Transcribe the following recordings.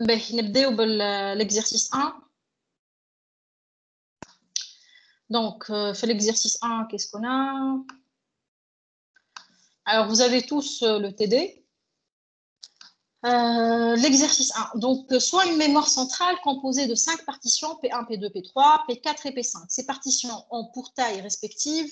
نبداو l'exercice 1. Donc, l'exercice 1, qu'est-ce qu'on a? Alors, vous avez tous le TD. L'exercice 1. Donc, soit une mémoire centrale composée de 5 partitions, P1, P2, P3, P4 et P5. Ces partitions ont pour taille respective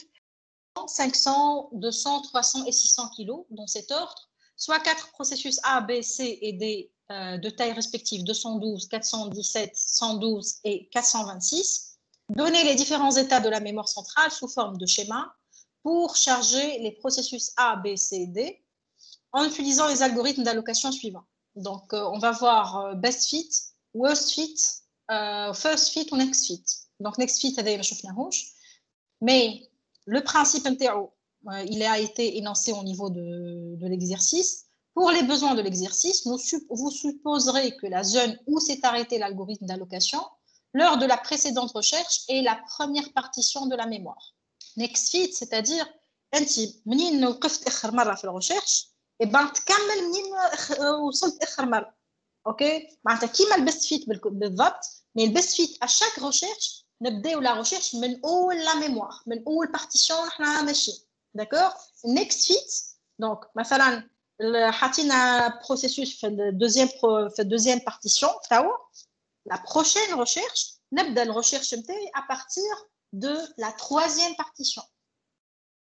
500, 200, 300 et 600 kg, dans cet ordre, soit 4 processus A, B, C et D de taille respective 212, 417, 112 et 426. Donnez les différents états de la mémoire centrale sous forme de schéma pour charger les processus A, B, C et D en utilisant les algorithmes d'allocation suivants. Donc, on va voir best fit, worst fit, first fit ou next fit. Donc, next fit, mais le principe il a été énoncé au niveau de l'exercice. Pour les besoins de l'exercice, vous supposerez que la zone où s'est arrêté l'algorithme d'allocation lors de la précédente recherche est la première partition de la mémoire. Next fit, c'est-à-dire انت منين وقفت اخر مره في الريشيرش تكمل منين وصلت اخر مره. اوكي معناتها كيما البيست فيت بالضبط. مي البيست فيت à chaque recherche نبداو لا ريشيرش من اول لا ميموار من اول بارتيشن احنا ماشيين. داكور next fit دونك مثلا حطينا بروسيسوس في الدوزيام بارتيشن تاو la prochaine recherche نبدا الريشيرش نتاعي à partir de la troisième partition.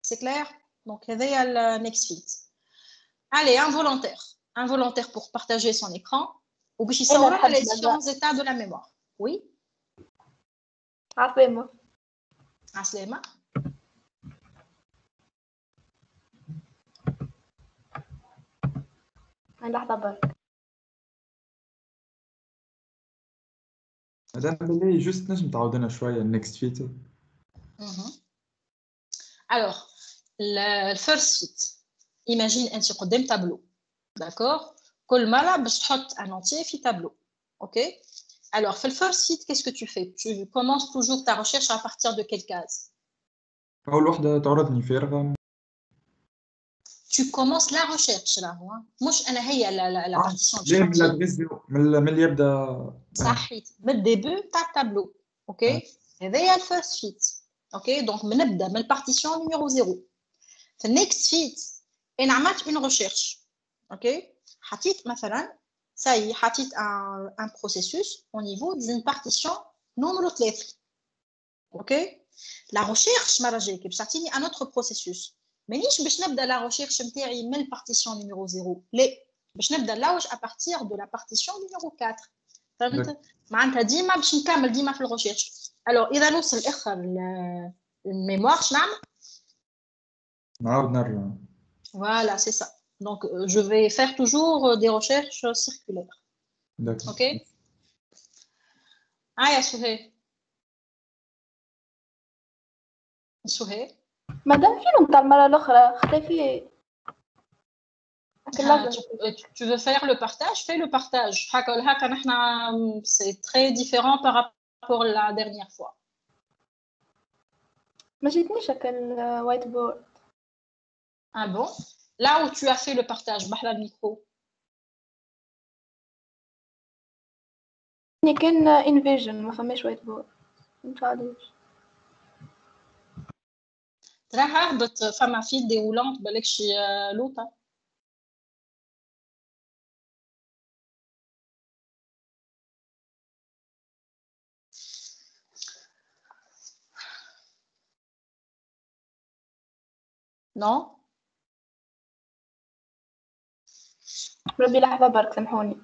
C'est clair? Donc, il y a le next fit. Allez, un volontaire pour partager son écran. Ou bien, il s'en les différents états de la mémoire. Oui? عسلامة. عسلامة. لحظة برك. مدام بلي جوست نجم تعاودنا شوية next fit. Alors, le first fit. Imagine un قدام tableau. D'accord? كل مرة باش تحط un entier في tableau. OK? Alors, le first fit, qu'est-ce que tu fais? Tu commences toujours ta recherche à partir de quelle case? أول وحدة تعرضني فارغة. Tu commences la recherche là, مش أنا هي la partition. جاي من الأدريس من اللي يبدأ. صحيت من الديبو تاع التابلو. اوكي هذا هي الفيرست فيت. اوكي دونك نبدا من البارتيسيون نيميرو 0. في النيكست فيت انا عملت اون ريشيرش. اوكي حطيت مثلا ساي حطيت ان بروسيسوس au niveau d'une partition numéro 3. اوكي لا ريشيرش مره جايه باش تعطيني ان اوتر بروسيسوس مانيش باش نبدا لا ريشيرش نتاعي من البارتيسيون نيميرو 0 لا باش نبدا نلوج à partir de la partition numéro 4. فهمت معناتها ديما باش نكمل ديما في الريشيرش. الوغ اذا نوصل اخر الميموار شنو نعمل؟ نعاود نرجع. Voilà, c'est ça. Donc, je vais faire toujours des recherches circulaires. D'accord. OK? يا سهيل. سهيل. مادام فين نتاع المرة الأخرى اختفي. Tu veux faire le partage? Fais le partage. C'est très différent par rapport à la dernière fois. ما جيتنيش هكا الوايت بورد. Ah bon? Là où tu as fait le partage, بحلا الميكرو. كان انفيجن ما فماش وايت بورد. متعادوش. ترى هربط فما فيل ديرولانت بالك شي لوطه. Non? ربي لحظة برك سامحوني.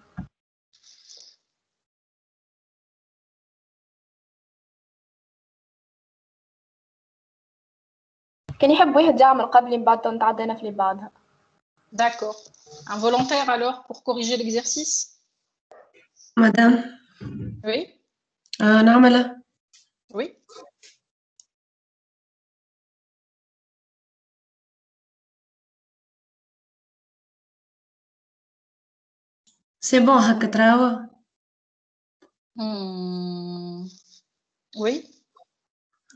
كان يحب واحد يعمل قبلي من بعد نتعدينا في بعضها. D'accord. Un volontaire alors pour corriger l'exercice? Madame. Oui. نعملها. Oui. C'est bon هكا تراوى. Oui.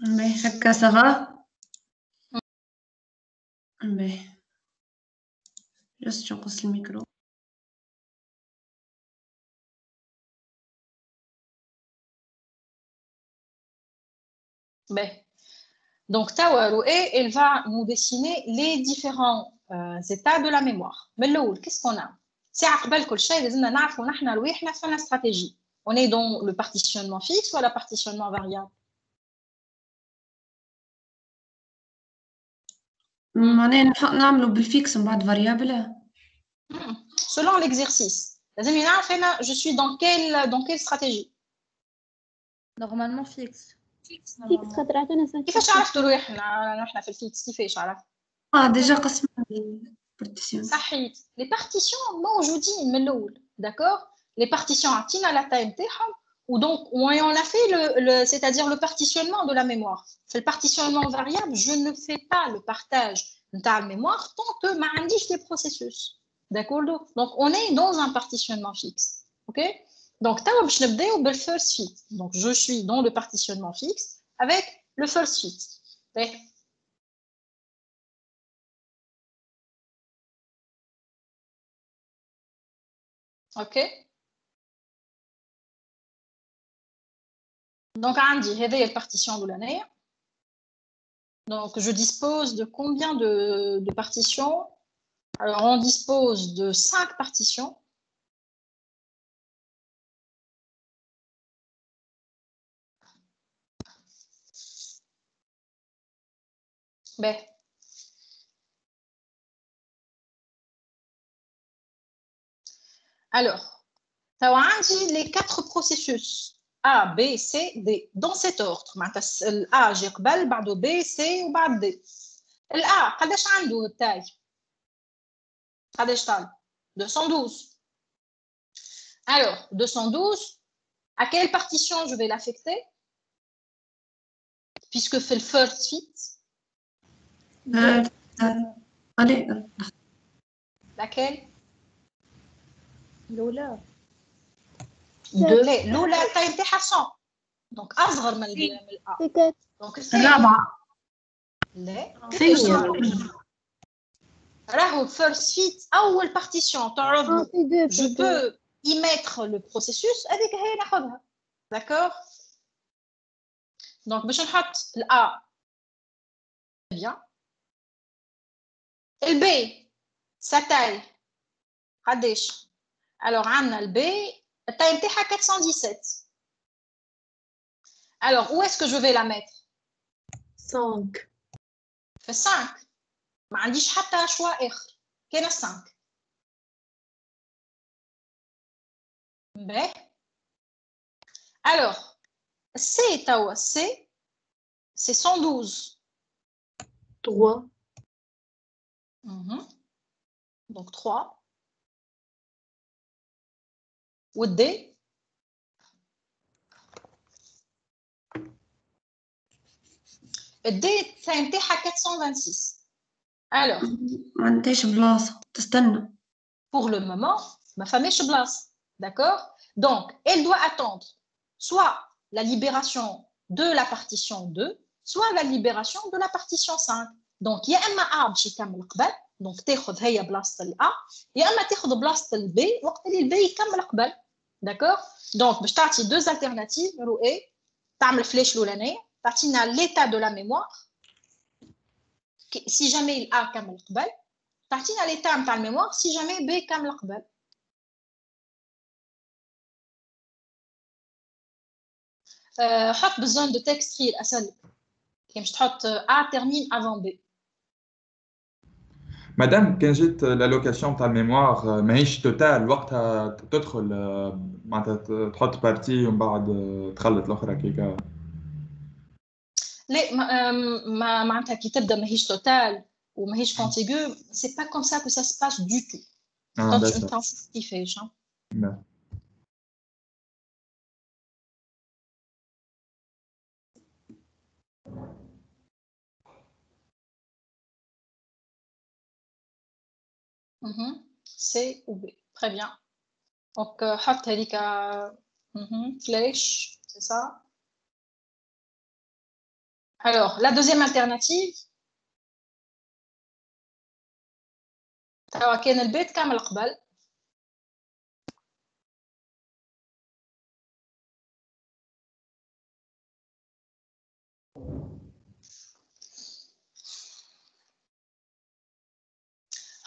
Mais هكا ça va. Mais juste نقص الميكرو. Ben. Donc, Tawa Roué, elle va nous dessiner les différents états de la mémoire. Mais là, qu'est-ce qu'on a? C'est à قبل كل شيء لازمنا نعرفوا نحن لوحنا في la stratégie. On est dans le partitionnement fixe ou le partitionnement variable? معناها نعملو بالفيكس من بعد فاريابل. Selon l'exercice. لازم نعرف هنا je suis dans quelle stratégie? Normalement fixe. فيكس خاطر عطينا 5 كيفاش عرفتوا روحنا نحن في الفيكس؟ كيفاش عرفت؟ ديجا قسمنا البارتيسيون. صحيت. Les partitions موجودين من الأول. D'accord? Les partitions عطينا la taille نتاعهم donc on a fait c'est-à-dire le partitionnement de la mémoire. في le partitionnement variable, je ne fais pas le partage de la mémoire tant que ما عنديش des processus. D'accord? Donc on est dans un partitionnement fixe. OK? Donc توا باش نبداو بالfirst fit. Donc je suis dans le partitionnement fixe avec le first fit. OK? Donc, عندي هذه الpartition الأولانية. Donc, je dispose de combien de partitions? Alors, on dispose de 5 partitions. Ben. Alors, les 4 processus A, B, C, D dans cet ordre. A j'ai قبل بعده B, C وبعد D. A قداش عنده التاي؟ قداش طال؟ 212. Alors, 212, à quelle partition je vais l'affecter? Puisque fait le first fit. Allez. Laquelle? الأولى. الأولى التاي نتاعها 100. Donc أصغر من ال A. Donc الرابعة. لا. الثانية. راهو first fit أول partition تعرض. Je peux y mettre le processus هذيك هي ناخذها. D'accord? Donc باش نحط ال A. Bien. Le B, sa taille. قداش؟ Alors عندنا ال B, la taille نتاعها 417. Alors où est-ce que je vais la mettre? 5. في 5. ما عنديش حتى شوا آخر. كاين 5. باهي. Alors C توا C, c'est 112. 3. Donc 3. Ou D? D تاعها 426. Alors, ما عندهاش بلاصة تستنى. Pour le moment, ma femme est place. D'accord? Donc, elle doit attendre soit la libération de la partition 2, soit la libération de la partition 5. Donc, il y a un A باش يكمل قبل. Donc, تاخذ هي بلاصة ال A. يا اما تاخذ بلاصة ال B وقت اللي ال B يكمل قبل. D'accord? Donc, باش تعطي deux alternatives. رؤى تعمل فلاش الأولانية. تعطينا l'état de la mémoire. Si jamais il A كمل قبل. تعطينا l'état نتاع الميموار si jamais B كامل قبل. حط بالزون دو تكست خير اسهل كي باش تحط A termine avant B. مادام كان جيت الالوكاسيون تاع الميموار ماهيش توتال وقتها تدخل معناتها تحط بارتي ومن بعد تخلط الاخرى كيكا. لا معناتها كي تبدا ماهيش توتال وماهيش كونتيغو سي با كوم سا كو سا سباس دو تو. نشوف كيفاش. C ou B. Très bien. Donc, حط هذيك flèche, c'est ça. Alors, la deuxième alternative. كاين البيت كامل قبل.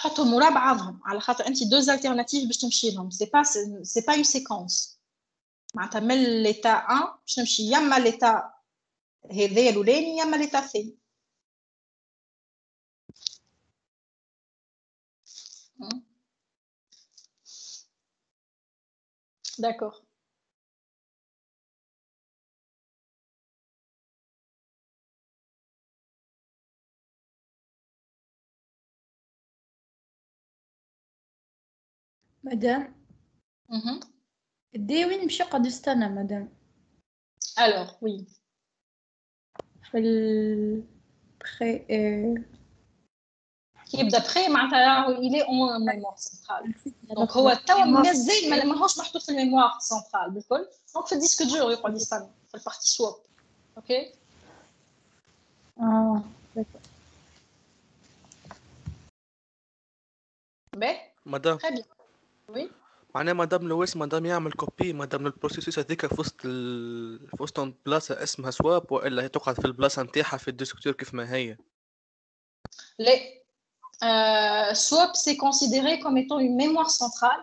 حطهم ورا بعضهم على خاطر انت deux alternatives باش تمشي لهم c'est pas une séquence معناتها من ليتا 1 باش نمشي يما ليتا هذايا الاولاني يما ليتا الثاني. D'accord. مدام قديه وين مشي قد استنى مدام Alors, oui. في ال كي يبدا بخي معناتها il est en mémoire centrale. Donc هو توا مازال ماهوش محطوط في الميموار سنترال بالكل. دونك في الديسك دور يقعد يستنى في البارتي سواب. اوكي. باهي. مدام Très bien. Oui. معناه مدام لويس مدام يعمل كوبي مدام البروسيسوس هذيك في وسط بلاصه اسمها سواب والا هي تقعد في البلاصه نتاعها في الديسكتور كيف ما هي. Les swap c'est considéré comme étant une mémoire centrale,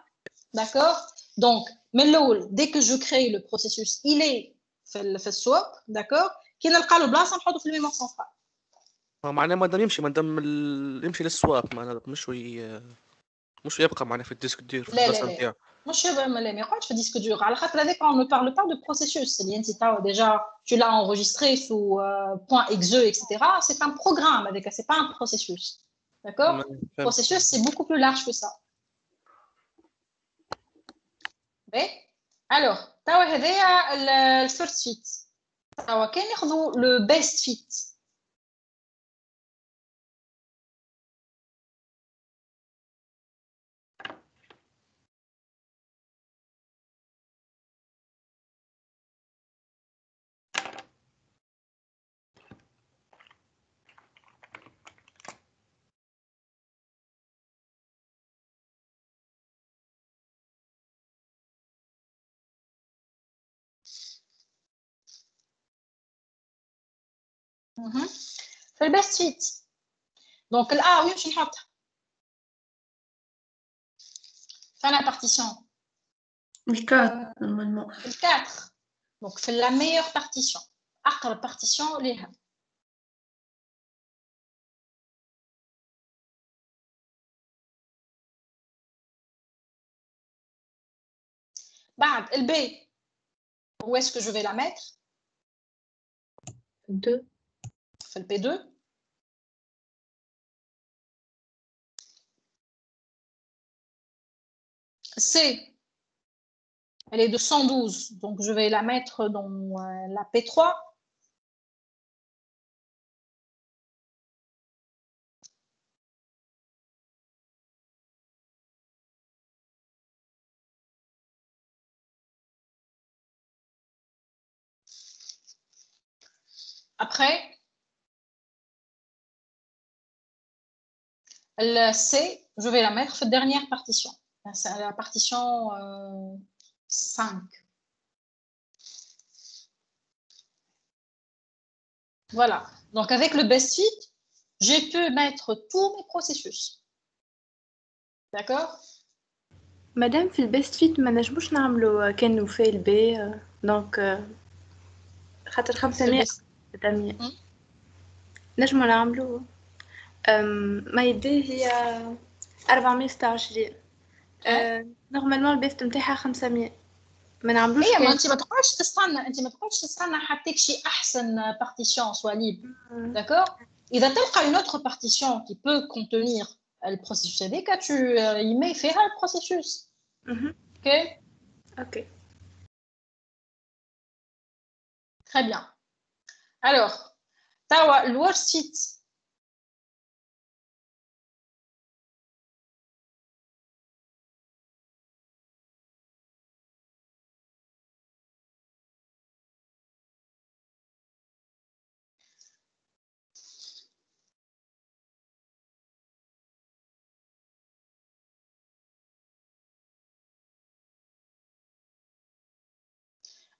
d'accord? Donc dès que je crée le processus il est في السواب, d'accord? كي نلقى له بلاصه نحطه في الميموار سنترال. معناه مدام يمشي يمشي للسواب معناه مش يبقى معنا في الديسك دور في البلاصه نتاعو. مش ما يقعدش في الديسك دور على خاطر هذاك on ne parle pas de processus اللي انت تاو déjà tu l'as enregistré sous .exe etc. c'est un programme avec c'est pas un processus, d'accord? Processus c'est beaucoup plus large que ça. باهي alors تاو هذايا الفيرست فيت تاو كان ياخذوا لو بيست فيت. في البيست فيت دونك الA وين باش نحطها فين لا بارتيسيون الكات نورمالمون ال4 دونك في لا ميور بارتيسيون اقرب بارتيسيون ليها. بعد الB où est-ce que je vais la mettre 2 في الP2. C, elle est de 112, donc je vais la mettre dans la P3. Après, le C, je vais la mettre dans la dernière partition. C'est la partition 5. Voilà. Donc, avec le best fit, j'ai pu mettre tous mes processus. D'accord? مادام في البيست فيت ما نجموش نعملوا كانوا في البي دونك خاطر 500 نجموا نعملوا ما يديه هي 426 نورمالمون البيست نتاعها 500 ما نعملوش ايه ما انت ما تقعدش تستنى حتى شي احسن بارتيشن سوا ليبر داكور. اذا تلقى une autre partition qui peut contenir le processus هذاك tu y mets فيها le processus. OK. Très bien. Alors توا le worksheet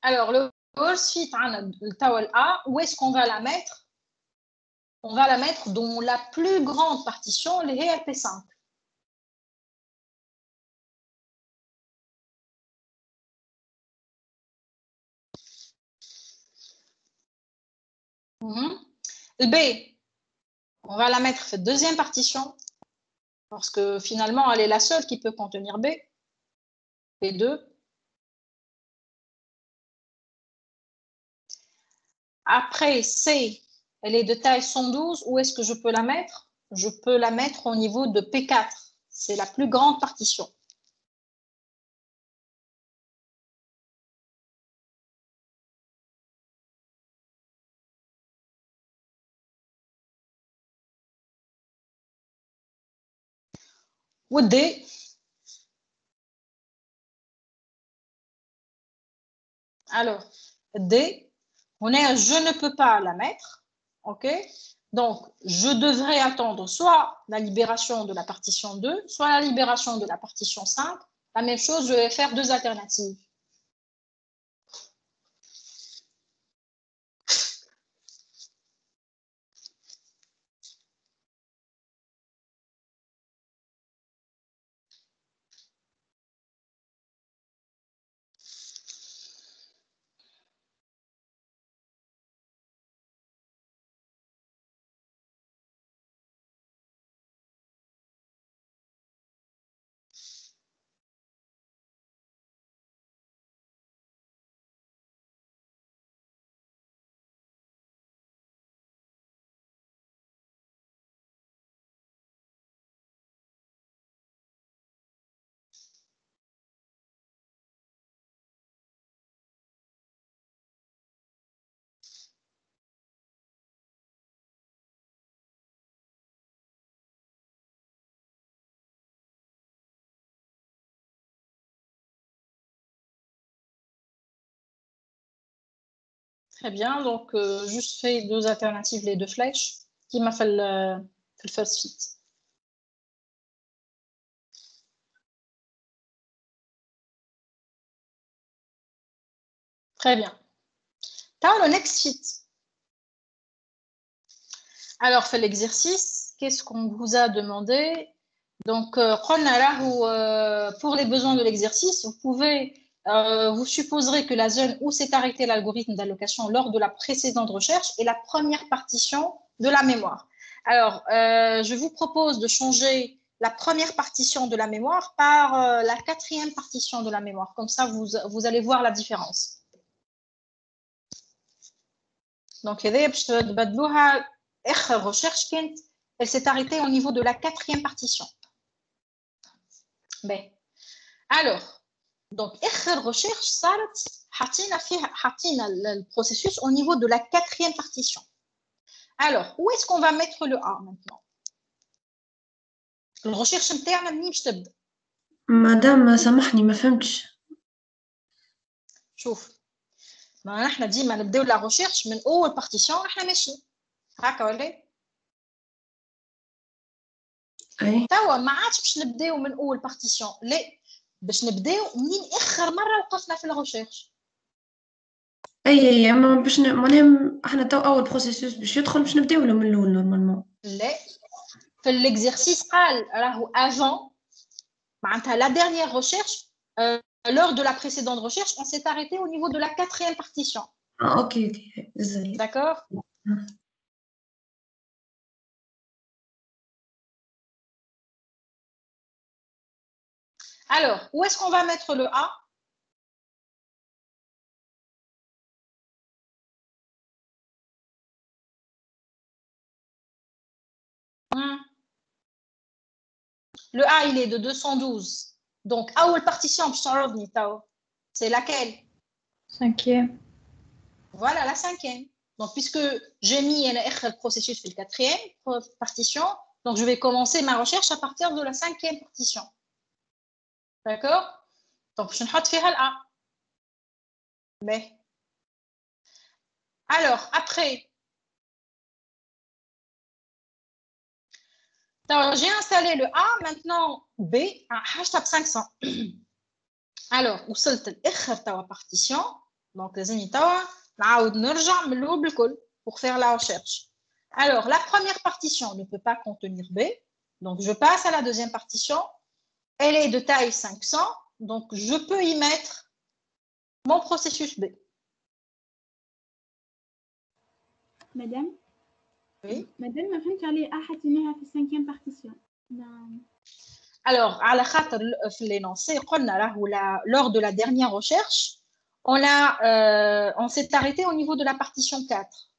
Alors, le worksheet, le towel A, où est-ce qu'on va la mettre? On va la mettre dans la plus grande partition, les LP5. Le B, on va la mettre dans la deuxième partition parce que finalement, elle est la seule qui peut contenir B. B2. Après, C, elle est de taille 112. Où est-ce que je peux la mettre? Je peux la mettre au niveau de P4. C'est la plus grande partition. Ou D. Alors, D, on est, je ne peux pas la mettre. OK? Donc, je devrais attendre soit la libération de la partition 2, soit la libération de la partition 5. La même chose, je vais faire deux alternatives. Très bien, donc juste fait deux alternatives, les deux flèches, qui m'a fait le first fit. Très bien. Dans le next fit. Alors, fait l'exercice, qu'est-ce qu'on vous a demandé? Donc, pour les besoins de l'exercice, vous pouvez, vous supposerez que la zone où s'est arrêté l'algorithme d'allocation lors de la précédente recherche est la première partition de la mémoire. Alors, je vous propose de changer la première partition de la mémoire par la quatrième partition de la mémoire. Comme ça, vous allez voir la différence. Donc, recherche, elle s'est arrêtée au niveau de la quatrième partition. Ben. Alors, donc, recherche, le processus au niveau de la quatrième partition. Alors, où est-ce qu'on va mettre le A maintenant? Le recherche interne, madame سامحني ما فهمتش. شوف ما نحن ديما نبداو لا ريشيرش من اول بارتيسيون احنا ماشيين هكا ولا اي توا ما عادش باش نبداو من اول بارتيسيون لا باش نبداو منين اخر مره وقفنا في الريشيرش اي اما باش معناها احنا تو اول بروسيسوس باش يدخل باش نبداو له من الاول نورمالمون. لا في الاكزرسيس قال راهو avant معناتها la dernière recherche lors de la précédente recherche on s'est arrêté au niveau de la quatrième partition. اوكي désolé. D'accord. Alors, où est-ce qu'on va mettre le A? Le A, il est de 212. Donc, أول partition c'est laquelle? Cinquième. Voilà, la cinquième. Donc, puisque j'ai mis le processus sur la quatrième partition, donc je vais commencer ma recherche à partir de la cinquième partition. D'accord? Donc, je vais mettre le A. Mais. Alors, après, j'ai installé le A, maintenant B, hashtag 500. Alors, وصلت لآخر توا partition. Donc, les توا نعاود نرجع من الأول بالكل pour faire la recherche. Alors, la première partition ne peut pas contenir B. Donc, je passe à la deuxième partition. Elle est de taille 500. Donc, je peux y mettre mon processus B. مدام Oui. مدام ما فهمتش عليه حطيناها في السانكيام بارتيسيون. نعم. Alors, على خاطر في l'énoncé, قلنا راهو lors de la dernière recherche, on s'est arrêté au niveau de la partition 4.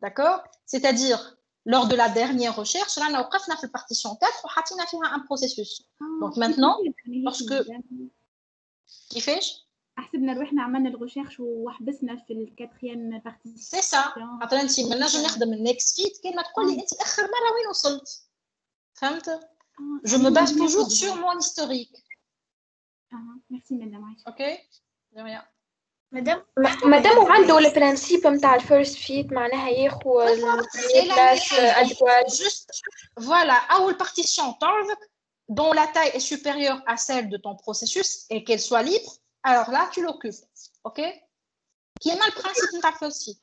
D'accord? C'est-à-dire, lors de la dernière recherche, là, on a وقفنا في partition 4 وحطينا فيها un processus. Donc maintenant, lorsque كيفاش؟ حسبنا روحنا عملنا الريشيرش وحبسنا في الكاتريام بارتي. سي سا. خاطر انت ما نجم نخدم النكست فيت كي ما تقول لي انت اخر مره وين وصلت. فهمت؟ جو me base toujours sur mon historique. Merci madame Aïcha. OK? De rien. مادام عنده البرانسيب نتاع الفيرست فيت معناها ياخو البلاس ادكوات. Juste voilà, اول partition تعرضك dont la taille est supérieure à celle de ton processus et qu'elle soit libre, alors là tu l'occupes. OK? Qui est mal le principe de ta first fit.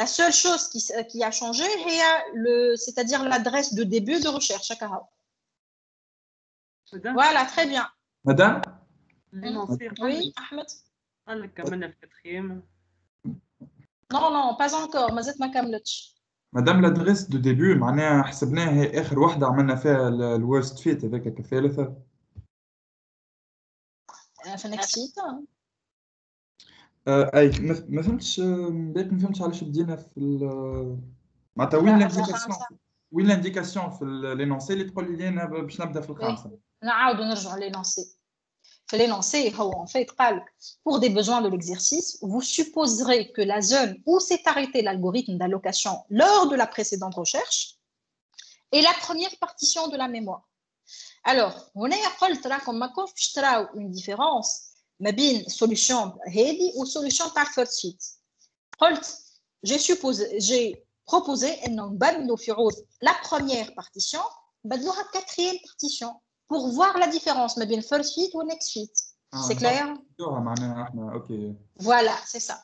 La seule chose qui a changé, c'est-à-dire l'adresse de début de recherche. Voilà, très bien. Madame? Oui, Ahmed. Non, non, pas encore. Madame, l'adresse de début, معناها حسبناها هي آخر وحدة عملنا فيها الورست فيت هذاك كثالثة. في نكسيت. اي ما فهمتش بديت ما فهمتش علاش بدينا في معناتها وين لانديكاسيون في لينونسي اللي تقول لي انا باش نبدا في الخامسه. نعاودوا نرجعوا لينونسي. في l'énoncé, en fait, pour des besoins de l'exercice, vous supposerez que la zone où s'est arrêté l'algorithme d'allocation lors de la précédente recherche est la première partition de la mémoire. Alors, on a une différence بين solution هذه و solution تاع first sheet. j'ai proposé انه نبدلوا في عوض la première partition نبدلوها quatrième partition pour voir la différence بين first sheet و next sheet. C'est clair? Voilà, c'est ça.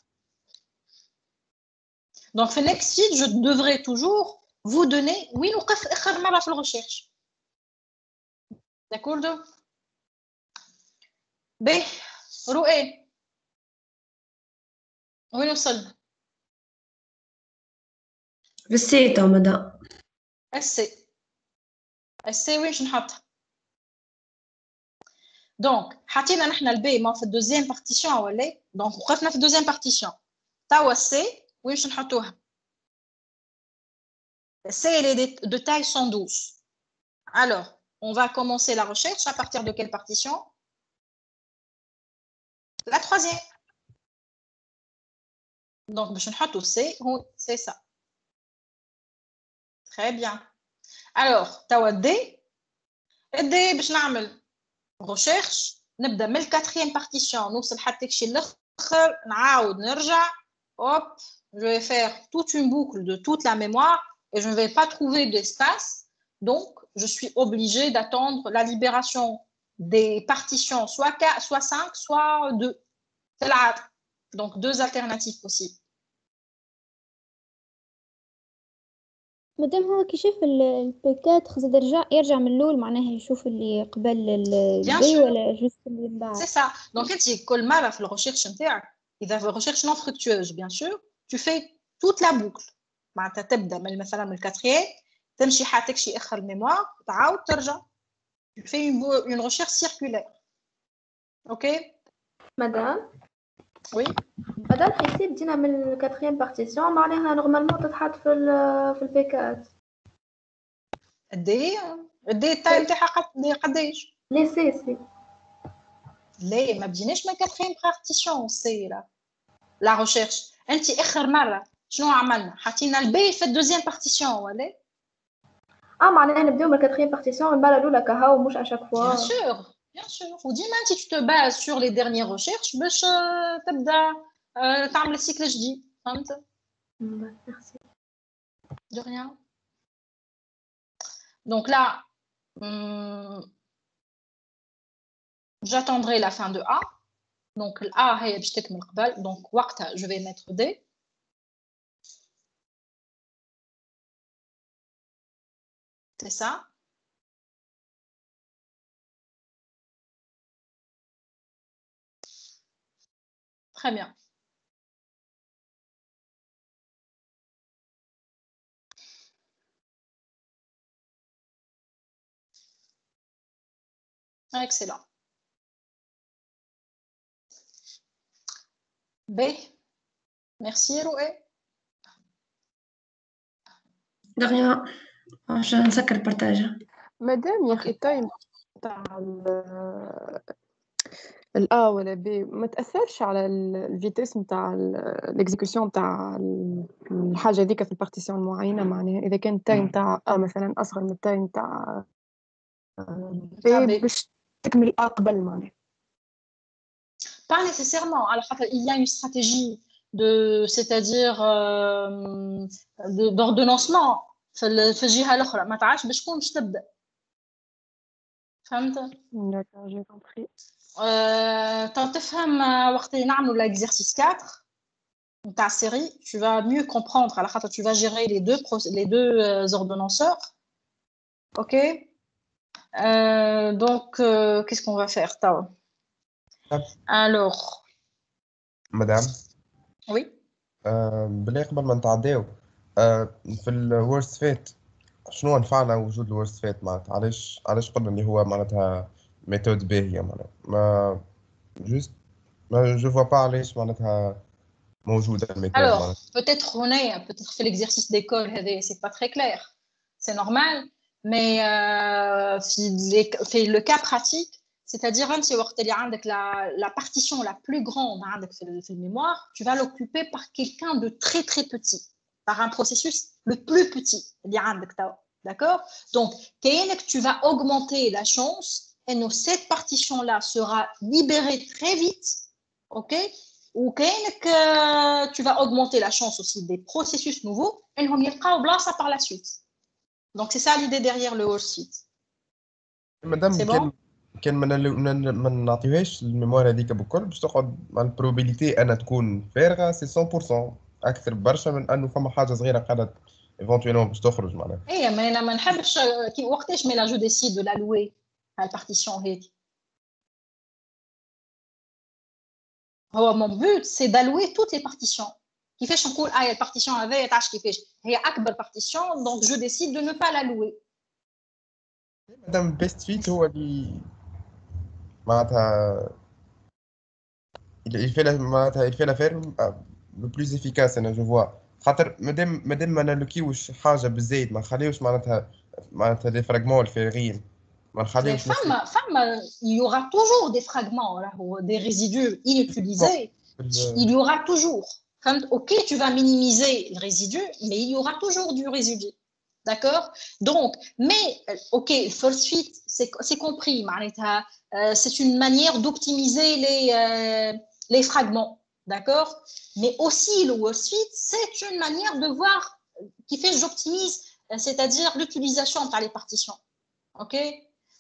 Donc, في next sheet, je devrais toujours vous donner وين وقف آخر مرة في الريشيرش. D'accord? باهي رؤى وين وصلنا؟ بالسيتو مدام. السي وين نحطها؟ دونك حطينا نحن البي ما في الدوزيام بارتيسيون ولا؟ دونك وقفنا في الدوزيام بارتيسيون. توا السي وين نحطوها؟ السي elle est de taille 112. Alors, on va commencer la recherche à partir de quelle partition? La troisième. Donc, باش نحطو C, c'est ça. Très bien. Alors, توا D. D باش نعمل recherche. نبدا من الكاتريام بارتيسيون نوصل حتى كشي الاخر نعاود نرجع. Hop, je vais faire toute une boucle de toute la mémoire et je ne vais pas trouver d'espace. Donc, je suis obligée d'attendre la libération des partitions, soit 5, soit 2. C'est là. Donc, deux alternatives possibles. مادام هو كي يشوف البيكات زاد يرجع من الأول معناها يشوف اللي قبل البي ولا جوست اللي من بعد. C'est ça. Donc, انت كل مرة في الريشيرش نتاعك إذا في recherche non fructueuse bien sûr, tu fais toute la boucle. معناتها تبدا من مثلا من الكاتريام تمشي حاتك شي اخر الميموار تعاود ترجع. Tu fais une recherche circulaire. OK? مدام. Oui. مدام حيث بدينا من الكاتريام بارتيسيون معناها نورمالمون تتحط في البيكات. قدي التايم تاعها قداش؟ لي سي. لا ما بديناش من كاتريام بارتيسيون سي لا ريشيرش. انت اخر مره شنو عملنا؟ حطينا البي في الدوزيام بارتيسيون ولا؟ معناها نبداو من الكاتريام بارتيسيون المره الاولى كهو مش اشاك فوا. Bien sûr. وديما انت tu te bases sur les dernières recherches باش تبدا تعمل السيكل الجديد. فهمت؟ Merci. De rien. Donc là, j'attendrai la fin de A. Donc A هي باش تكمل قبل. Donc وقتها je vais mettre D. C'est ça. Très bien. Excellent. B. Merci, Roé. De rien. عشان نسكر البرتاجة. مادام يا اخي التايم تاع الأ ولا بي ما تأثرش على الفيتيس نتاع الاكزيكيوشن نتاع الحاجة هذيك في البارتيسيون المعينة. معناها إذا كان التايم تاع أ مثلا أصغر من التايم تاع بي باش تكمل أ قبل معناها. Pas nécessairement. Alors, il y a une stratégie c'est-à-dire d'ordonnancement في الجهة الأخرى. ما تعرفش باش تكون باش تبدأ. فهمت؟ D'accord, j'ai compris. تفهم وقت اللي نعملوا l'exercice 4 نتاع série, tu vas mieux comprendre. على خاطر tu vas gérer les deux ordonnanceurs. OK. Donc, qu'est-ce qu'on va faire, Tao? Alors. مدام. Oui. بالله قبل ما نتعداو في الورست فيت شنو نفعنا وجود الورست فيت معناتها علاش قلنا اللي هو معناتها ميثود باهية معناتها ما جوست ما جو فوا با علاش معناتها موجودة الميثود. Alors, peut-être fait l'exercice d'école, c'est pas très clair. C'est normal, mais fait le cas pratique, c'est-à-dire la partition la plus grande في mémoire, tu vas l'occuper par quelqu'un de très très petit, par un processus le plus petit. D'accord? Donc, tu vas augmenter la chance et cette partition-là sera libérée très vite. OK? Ou tu vas augmenter la chance aussi des processus nouveaux et ils vont y par la suite. Donc, c'est ça l'idée derrière le whole sheet. C'est bon? كان ما نعطيوهاش الميموار هذيك بكل باش تقعد مع البروبابيليتي أنا تكون فارغة سي 100% أكثر برشا من أنه فما حاجة صغيرة قاعدة éventuellement باش تخرج معناها. إيه ما أنا ما نحبش وقتاش مي لا جو ديسيد دو l'allouer à la partition هذيك. هو mon but c'est d'allouer toutes les partitions. كيفاش نقول هي البارتيشن هذايا تعرف كيفاش هي أكبر partition donc je décide de ne pas l'allouer. مادام بيست فيت هو اللي معناتها il fait l'affaire le plus efficace أنا je vois خاطر مادام ما نلوكيوش حاجة بالزايد ما نخليوش معناتها دي فراغمون الفارغين ما نخليوش. il y aura toujours des fragments là, des résidus inutilisés. Il y aura toujours. OK, tu vas minimiser le résidu, mais il y aura toujours du résidu. D'accord? Donc, mais OK, first fit, c'est compris. C'est une manière d'optimiser les fragments. D'accord? Mais aussi, le worst fit, c'est une manière de voir qui fait j'optimise, c'est-à-dire l'utilisation par les partitions. OK?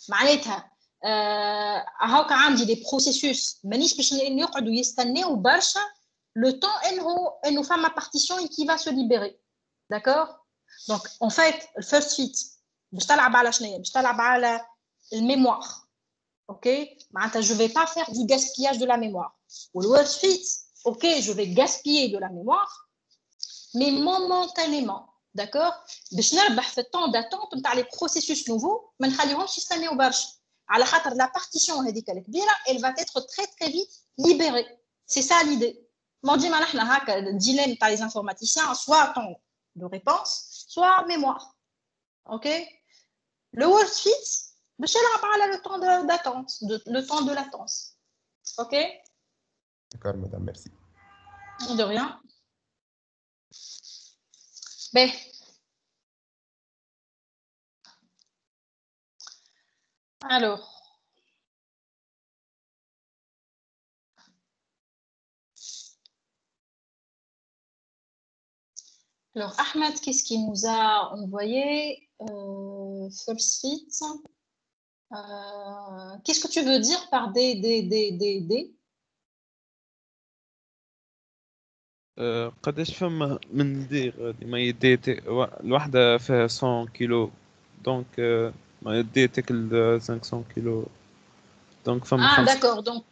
معناتها هاكا عندي دي بروسيسوس مانيش باش يقعدوا يستناو برشا لو طون انه فما بارتيسيون كي va se libérer. D'accord? Donc en fait الفيرست فيت باش تلعب على شنو باش تلعب على الميموار. OK? معناتها je vais pas faire du gaspillage de la mémoire. والورست فيت OK, je vais gaspiller de la mémoire mais momentanément. D'accord? باش نربح في الطون داتونت نتاع لي بروسيسوس نوفو ما نخليهمش يستناو برشا على خاطر لا بارتيسيون هذيك الكبيره elle va être très très vite libérée. C'est ça l'idée. ما ديما نحنا هكا الديليم تاع les informaticiens soit temps de réponse soit mémoire. OK? Le worst fit باش يلعب على le temps d'attente, le temps de latence. OK? D'accord madame, merci. De rien. Ben. Alors. Alors, Ahmed, qu'est-ce qu'il nous a envoyé? First fit. Qu'est-ce que tu veux dire par des قداش فما من دي غادي ما يدي الوحدة فيها 100 كيلو دونك ما يدي تاكل 500 كيلو دونك فما Ah d'accord, donc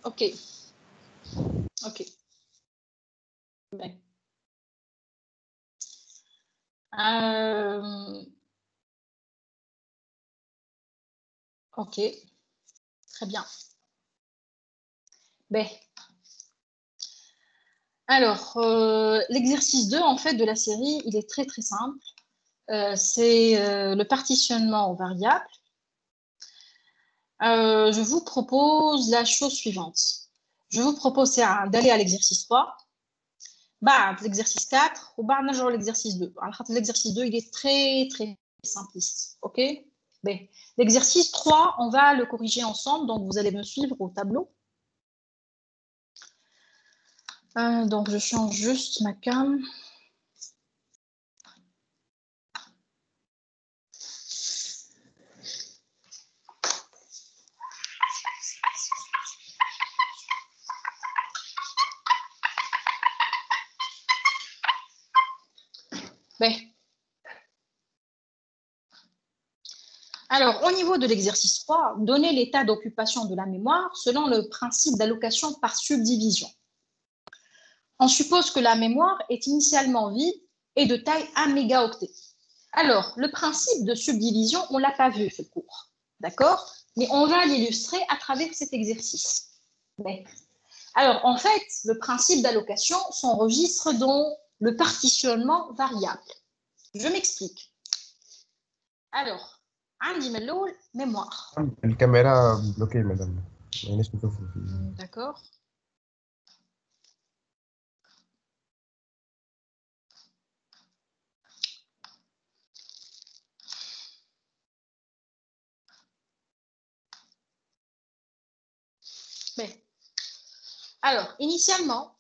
OK. Ben. OK. Très bien. Ben. Alors, l'exercice 2, en fait, de la série, il est très, très simple. C'est le partitionnement aux variables. Je vous propose la chose suivante. Je vous propose d'aller à l'exercice 3, l'exercice 4, ou l'exercice 2. Alors, l'exercice 2, il est très, très simpliste. OK? Ben, l'exercice 3, on va le corriger ensemble, donc vous allez me suivre au tableau. Donc, je change juste ma cam. Ben. Alors, au niveau de l'exercice 3, donnez l'état d'occupation de la mémoire selon le principe d'allocation par subdivision. On suppose que la mémoire est initialement vide et de taille 1 mégaoctet. Alors, le principe de subdivision, on ne l'a pas vu, ce cours. D'accord? Mais on va l'illustrer à travers cet exercice. Mais, alors, en fait, le principe d'allocation s'enregistre dans le partitionnement variable. Je m'explique. Alors, عندي من الأول mémoire. الكاميرا بلوكي مدام مانيش نشوفو في D'accord. Mais, alors, initialement,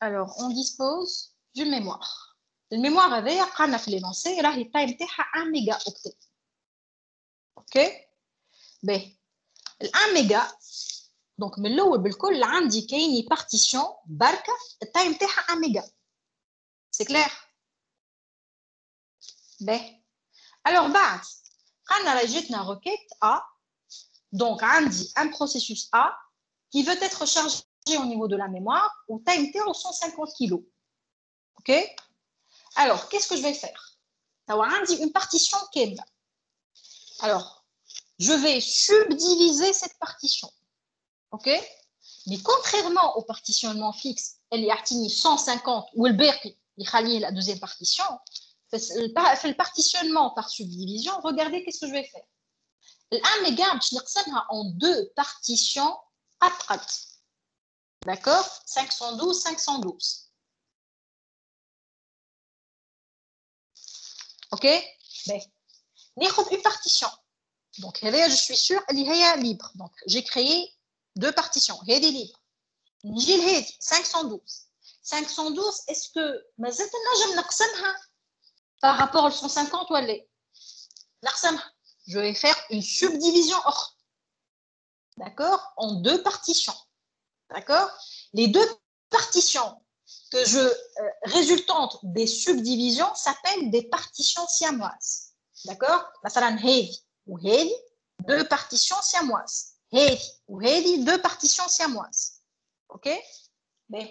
on dispose d'une mémoire. La mémoire avait قلنا في l'énoncé راهي التايم تاعها 1 ميجا اوكتي. اوكي؟ باهي. ال 1 ميجا دونك من الاول بالكل عندي كايني بارتيشن بركه التايم تاعها 1 ميجا. سي كلير؟ باهي. الوغ بعد قلنا راه جاتنا requête A. Donc عندي un processus A qui veut être chargé au niveau de la mémoire au time تاعو 150 kg. OK? Alors, qu'est-ce que je vais faire? Une partition كاملة. Alors, je vais subdiviser cette partition. OK? Mais contrairement au partitionnement fixe, elle y a 150 ou le BRI, la deuxième partition, le partitionnement par subdivision, regardez qu'est-ce que je vais faire. الآن les gars, je نقسمها en deux partitions قط. D'accord? 512, 512. OK? Ben, ناخذ une partition. Donc, je suis sûre qu'elle est libre. Donc, j'ai créé deux partitions. Elle est libre. نجي لهذه 512. 512, est-ce que مازلت نجم نقسمها par rapport à 150 ou elle نقسمها. Je vais faire une subdivision autre. D'accord? En deux partitions. D'accord? Les deux partitions que résultantes des subdivisions s'appellent des partitions siamoises. D'accord? مثلا هذه وهذه deux partitions siamoises. هذه وهذه deux partitions siamoises. OK? Bien.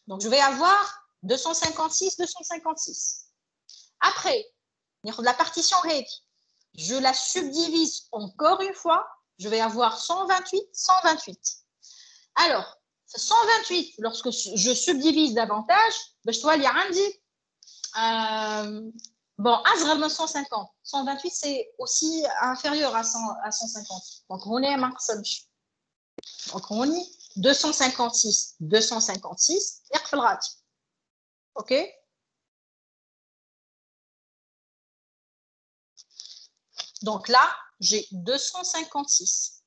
Donc je vais avoir 256, 256. Après, la partition هذه, je la subdivise encore une fois, je vais avoir 128, 128. Alors, 128, lorsque je subdivise davantage, je dois aller bon, أصغر من 150. 128, c'est aussi inférieur à 150. Donc, on est مقسمش. Donc, on est 256, 256, يقف الغاتي. OK? Donc là, j'ai 256.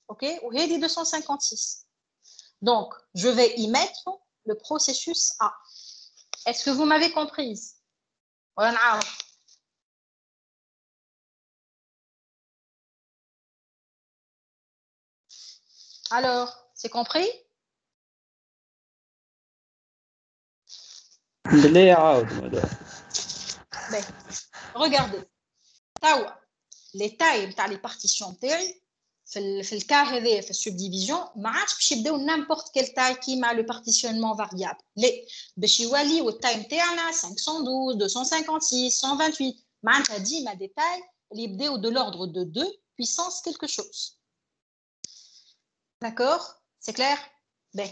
OK? Ou j'ai dit 256. Donc, je vais y mettre le processus A. Est-ce que vous m'avez comprise? Alors, c'est compris? Ben, regardez. Les tailles dans les partitions تاعي في الكا هذا في السبديفيزيون ما عادش باش يبداو n'importe quelle taille qui مع le partitionnement variable. لا باش يولي والتايم تاعنا 512 256 128 معناتها ديما دي تاي ou de l'ordre de 2 puissance quelque chose. D'accord? C'est clair? Ben.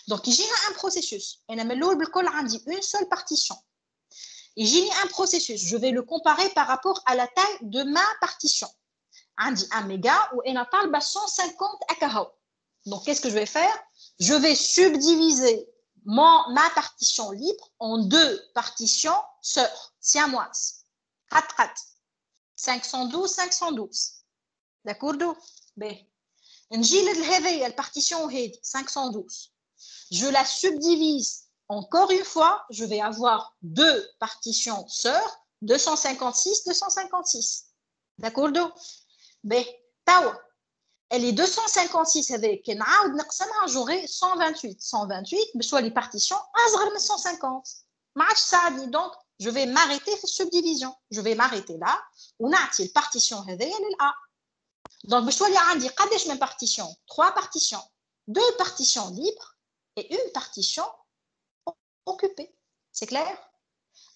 Donc, j'ai un processus. On a une seule partition. J'ai un processus. Je vais le comparer par rapport à la taille de ma partition. J'ai 1 méga ou on a 150 AKH. Donc, qu'est-ce que je vais faire? Je vais subdiviser ma partition libre en 2 partitions sœurs, siamoises. 512, 512. D'accord? Ben. La partition 512. Je la subdivise encore une fois. Je vais avoir 2 partitions sœurs, 256, 256. D'accord? Ben, elle est 256 avec j'aurai 128. 128, soit les partitions, 150. Donc, je vais m'arrêter sur subdivision. Je vais m'arrêter là. On a la partition A. Donc, je vais dire mes partitions. 3 partitions. 2 partitions libres et une partition occupée. C'est clair?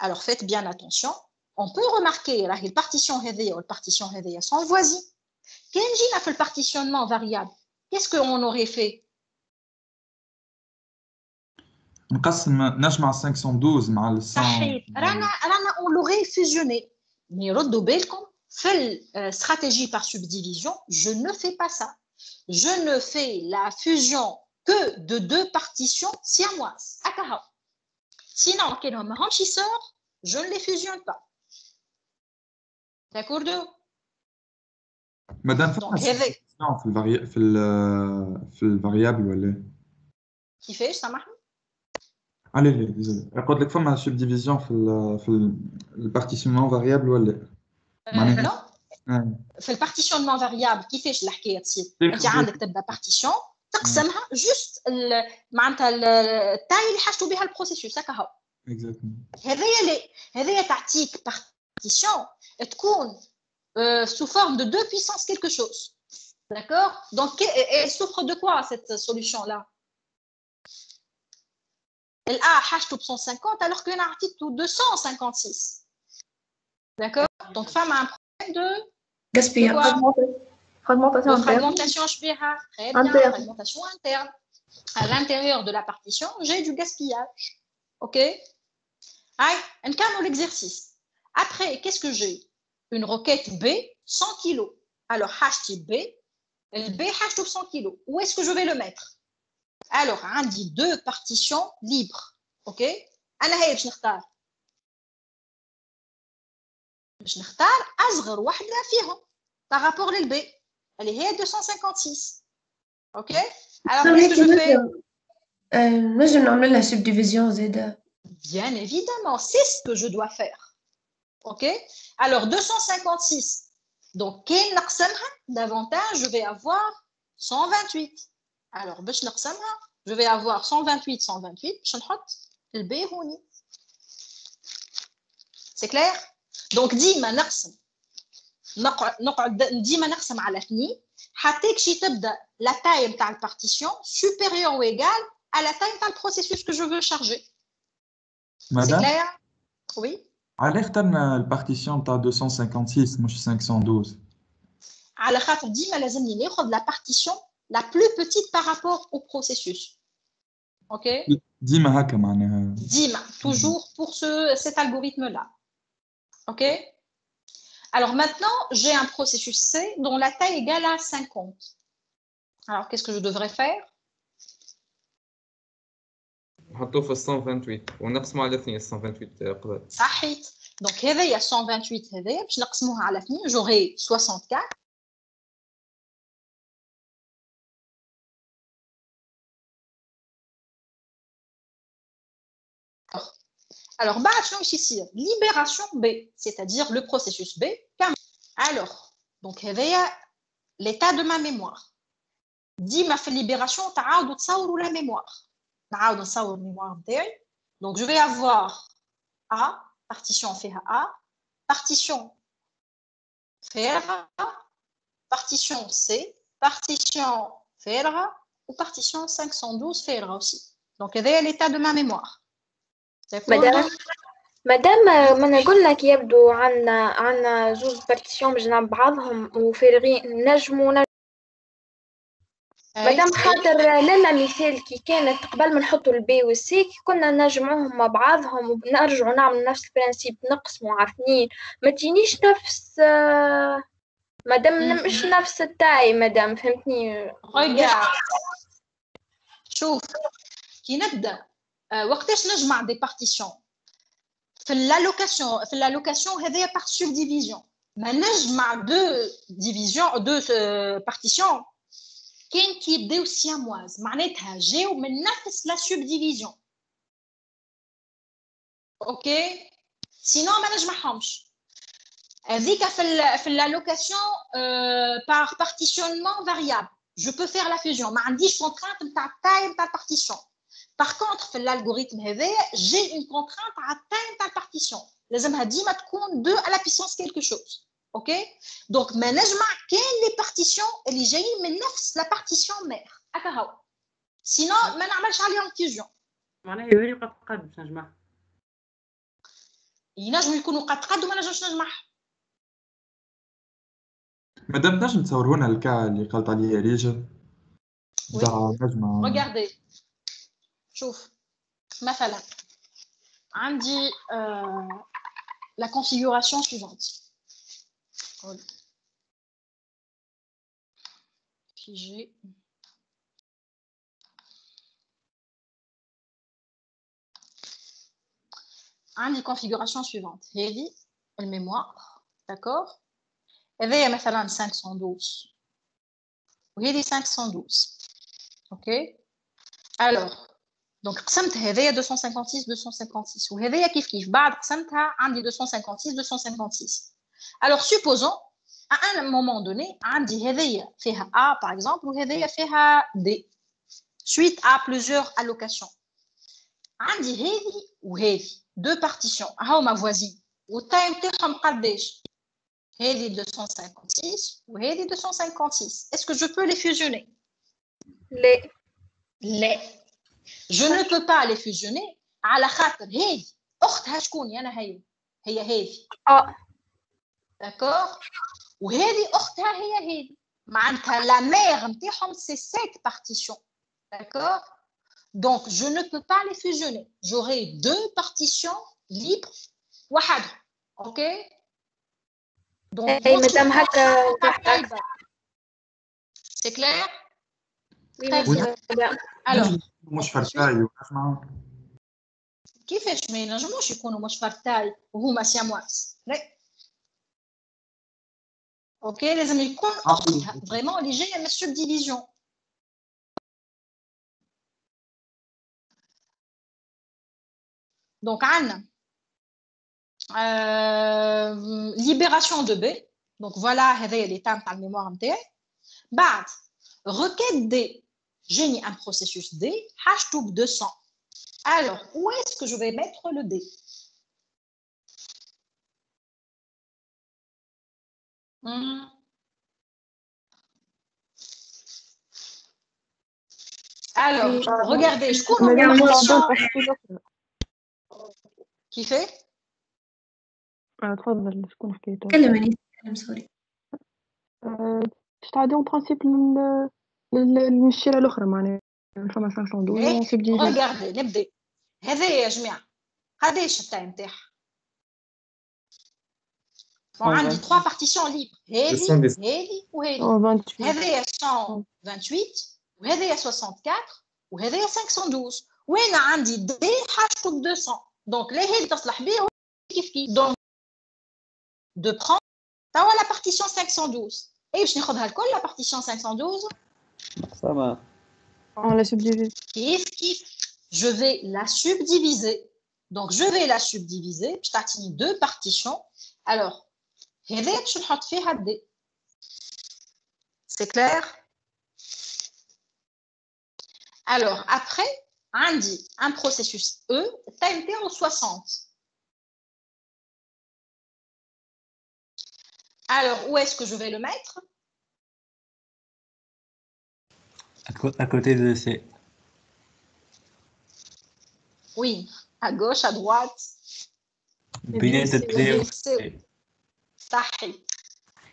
Alors, faites bien attention. On peut remarquer que les partitions et les partitions sont voisines. Quand on fait le partitionnement variable, qu'est-ce qu'on aurait fait? نجمع 512 مع ال 100 on l'aurait fusionné. Mais ردوا بالكم في stratégie par subdivision, je ne fais pas ça. Je ne fais la fusion que de 2 partitions siamoises. Sinon, quand on enrichisseur, je ne les fusionne pas. D'accord? مادام Donc, في الفاريابل ولا كيفاش سامحني؟ allez désolé قلت لك فما subdivision في البارتيشنمون فاريابل ولا non. في البارتيشنمون فاريابل كيفاش الحكايه تصير؟ انت عندك تبدا بارتيشن تقسمها جوست معناتها التاي اللي حاجتوا بها البروسيسوس هكا هو. هذايا تعطيك بارتيشن تكون sous forme de 2 puissance quelque chose. D'accord? Donc, elle souffre de quoi cette solution-là? Elle a H 150 alors qu'elle a tout 256. D'accord? Donc, femme a un problème de gaspillage. Fragmentation fragmentation interne. À l'intérieur de la partition, j'ai du gaspillage. OK? Allez, on calme l'exercice. Après, qu'est-ce que j'ai? Une requête B, 100 kg. Alors, H type B, le B, H 100 kg. Où est-ce que je vais le mettre? Alors, on dit 2 partitions libres. OK? أنا هي باش نختار أصغر واحدة فيهم par rapport لل B. اللي هي 256. OK? Alors, qu'est-ce que je fais? نجم نعمل لها subdivision زيادة. Bien évidemment, c'est ce que je dois faire. OK? Alors, 256. Donc, quel نقسمها davantage, je vais avoir 128. Alors, باش نقسمها, je vais avoir 128, 128. باش نحط الب هوني. C'est clair? Donc, ديما نقسم نقعد ديما نقسم على 2 حتى كشي تبدا la taille نتاع البارتيشن supérieure ou égale à la taille نتاع البروسيسوس que je veux charger. C'est clair? Oui. على اخترنا البارتيشن تاع 256 مش 512 على خاطر ديما لازمني ناخذ la partition la plus petite par rapport au processus. OK? ديما هكا معناها ديما toujours pour cet algorithme là. OK? Alors maintenant, j'ai un processus C dont la taille égale à 50. Alors qu'est-ce que je devrais faire? نحطوه في 128 ونقسمه على 2 128 قبل. صحيت. Donc هذايا 128 هذايا باش نقسموها على 2 j'aurai 64. Alors, libération B, c'est-à-dire le processus B. Alors, donc, l'état de ma mémoire. Dit ma libération, la mémoire. Donc, je vais avoir A, partition fait A, partition faire A, partition C, partition faire A, ou partition 512 faire A aussi. Donc, l'état de ma mémoire. Madame, مادام ما نقول لك يبدو عنا زوز بارتيسيون بجنب بعضهم وفارغين نجموا مادام خاطر لالا مثال كي كانت قبل ما نحطوا البي والسي كي كنا نجمعوهم مع بعضهم ونرجعوا نعمل نفس البرانسيب نقسموا عارفين ما تجينيش نفس مادام مش نفس التاي مادام فهمتني شوف كي نبدا وقتاش نجمع دي بارتيسيون في اللوكاسيون هذايا بار سوب ديفيزيون ما نجمع دو بارتيسيون كان كي يبداو سيامواز معناتها جاو من نفس لا سوب ديفيزيون اوكي سينو ما نجمعهمش هذيك في اللوكاسيون بار بارتيشنمون فاريابل جو بو فير لا فيوجن ما عنديش كونترانت نتاع التاي نتاع البارتيسيون باغ كونطخ في الالغوريثم هذايا جي اون كونترانت على التاي نتاع البارتيسيون لازمها ديما تكون 2 على بيسونس كيلكو شوز اوكي دونك ما نجمع كان لي بارتيسيون اللي جايين من نفس لا بارتيسيون مير هكا هو سينو ما نعملش عليهم فيوجن معناها يوري قد باش نجمعها ينجموا يكونوا قد وما نجمش نجمعهم مادام نجم تصور لنا الكا اللي قالت عليه ريجل تاع نجمة ريغاردي شوف مثلا عندي la configuration suivante figé عندي configuration suivante هذه الميموار d'accord هذه مثلا 512 وهذه 512 اوكي alors donc قسمت هذايا 256 256 وهذايا كيف بعد قسمتها عندي 256 256 alors supposons à un moment donné عندي هذايا فيها A par exemple وهذايا فيها D suite à plusieurs allocations عندي هذه وهذه deux partitions هاهما voisines والتايم تاعهم قداش هذه 256 وهذه 256 est-ce que je peux les fusionner لا je ne peux pas les fusionner على خاطر هذه اختها شكون انا هي هذه d'accord وهذه اختها هي هذه معناتها la mère نتاعهم c'est cette partition d'accord donc je ne peux pas les fusionner j'aurai deux partitions libres وحدهم ok donc madame هكا c'est clair alors مش فرتاي ونجمع كيفاش ما ينجموش يكونوا مش فرتاي وهما سيامواس لا اوكي لازم يكون فريمون اللي جايه من السوب ديفيزيون دونك عندنا libération de B donc voilà هذايا لي تام تاع الميموار نتاعي بعد requête D j'ai un processus D H2 200 alors où est-ce que je vais mettre le D alors regardez je cours qui fait تفضل شكون حكيته كلمني سوري تستعدي اون برانسيب للمشيره الاخرى معناها فما 512 regardez نبدا هذا يا جماعه قداش التايم تاعها عندي 3 بارتيسيون ليبر هذه وهذه هذايا 128 وهذايا 64 وهذايا 512 وين عندي دي حاجته 200 دونك لا هذه تصلح بيه كيف دونك de prendre توا la partition 512 اي باش ناخذها الكل la partition 512 ça va on la subdivise كيف je vais la subdiviser donc je vais la subdiviser باش تعطيني deux partitions alors هذا باش نحط فيها D c'est clair alors après عندي un processus E time تاعو 60 alors où est-ce que je vais le mettre à côté de C oui à gauche à droite بينات البي و C. صحيح.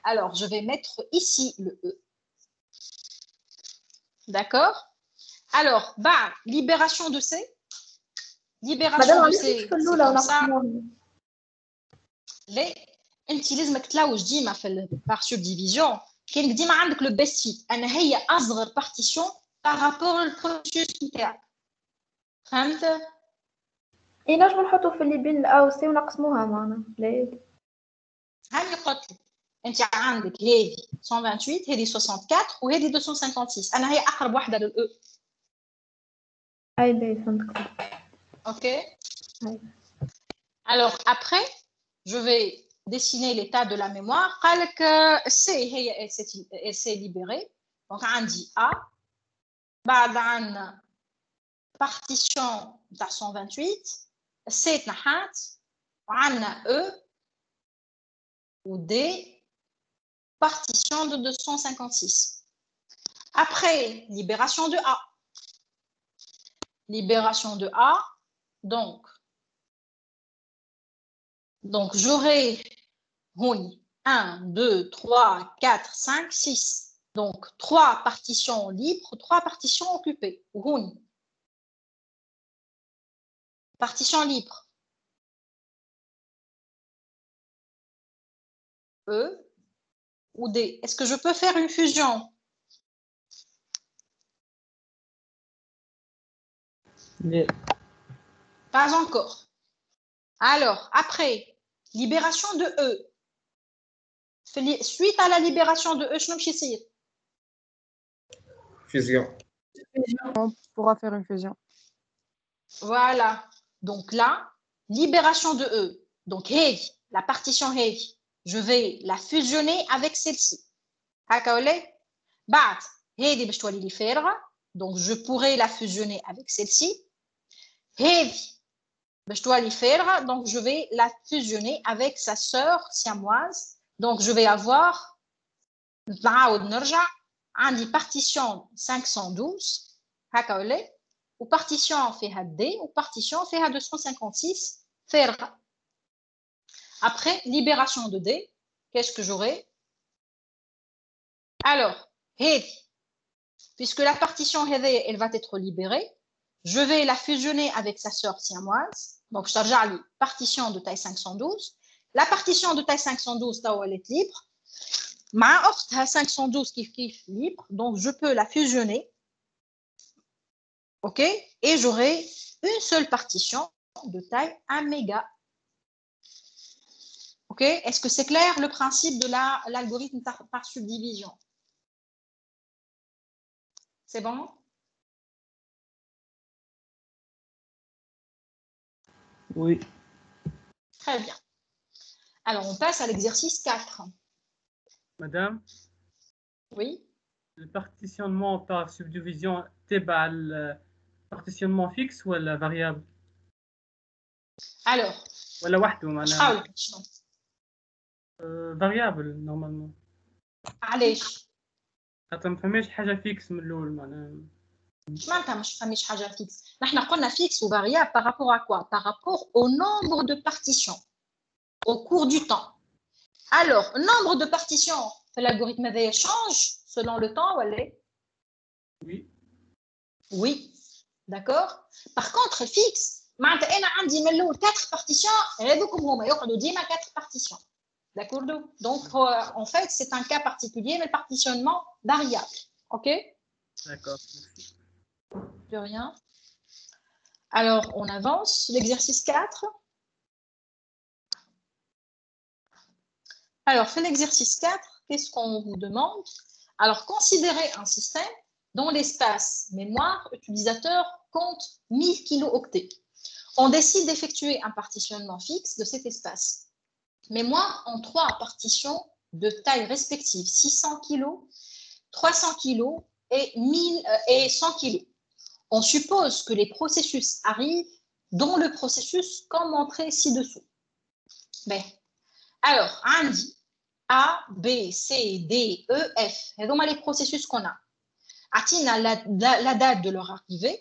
Alors, je vais mettre ici le E. D'accord? Alors, bah, libération de C. Libération de C, c'est comme ça. Les, انت لازمك تلوج ديما في par subdivision. كاين ديما عندك le best fit. أنا هي أصغر partition par rapport للبروسيس نتاعك. فهمت؟ نجمو نحطو في اللي بين الأ و سي ونقسموها معنا. لا. هاني قلت لك انت عندك هذه 128 هذه 64 وهذه 256 انا هي اقرب واحده للاو. اي باهي فهمتك. Ok. Alors après, je vais dessiner l'état de la mémoire. C, elle s'est libérée. Donc on dit A. بعد عندنا partition تاع 128. C تنحات. وعندنا E ou D. Partition de 256. Après, libération de A. Libération de A. Donc j'aurai 1, 2, 3, 4, 5, 6. Donc 3 partitions libres, 3 partitions occupées. Partition libre. E ou D. Est-ce que je peux faire une fusion? لا. Pas encore. Alors, après, libération de E. Suite à la libération de E, je vais essayer. Fusion. On pourra faire une fusion. Voilà. Donc là, libération de E. Donc, hey, la partition hey, je vais la fusionner avec celle-ci. Donc, je pourrais la fusionner avec celle-ci. Donc, je vais la fusionner avec sa sœur siamoise. Donc, je vais avoir une partition 512 ou partition fait D ou partition fait 256 faire. Après, libération de D, qu'est-ce que j'aurai? Alors, puisque la partition elle va être libérée, je vais la fusionner avec sa sœur siamoise. Donc, je charge la partition de taille 512. La partition de taille 512, elle est libre. Ma offre 512 qui est libre, donc je peux la fusionner. OK? Et j'aurai une seule partition de taille 1 méga. OK? Est-ce que c'est clair le principe de l'algorithme par subdivision? C'est bon? Oui. Très bien. Alors, on passe à l'exercice 4. Madame, Oui. le partitionnement par subdivision تبع le partitionnement fixe ou la variable? Alors, ولا وحده معناها؟ شنو؟ variable normalement. علاش؟ خاطر ما فماش حاجة فيكس من الأول معناها. معناتها مش فماش حاجة فيكس. نحن قلنا fixe ou variable par rapport à quoi? Par rapport au nombre de partitions au cours du temps. Alors, nombre de partitions, l'algorithme change selon le temps, Oui. Oui, d'accord. Par contre, fixe, j'ai 4 partitions, et donc il y a 4 partitions. D'accord. Donc, en fait, c'est un cas particulier, mais le partitionnement variable. OK? D'accord. De rien. Alors, on avance. L'exercice 4. Alors, fait l'exercice 4, qu'est-ce qu'on vous demande? Alors, considérez un système dont l'espace mémoire utilisateur compte 1000 kilooctets. On décide d'effectuer un partitionnement fixe de cet espace. Mémoire en 3 partitions de taille respective, 600 kg, 300 kg et 100 kg. On suppose que les processus arrivent, dont le processus comme montré ci-dessous. Ben, alors, on dit A, B, C, D, E, F. Et donc, les processus qu'on a. Atina la date de leur arrivée.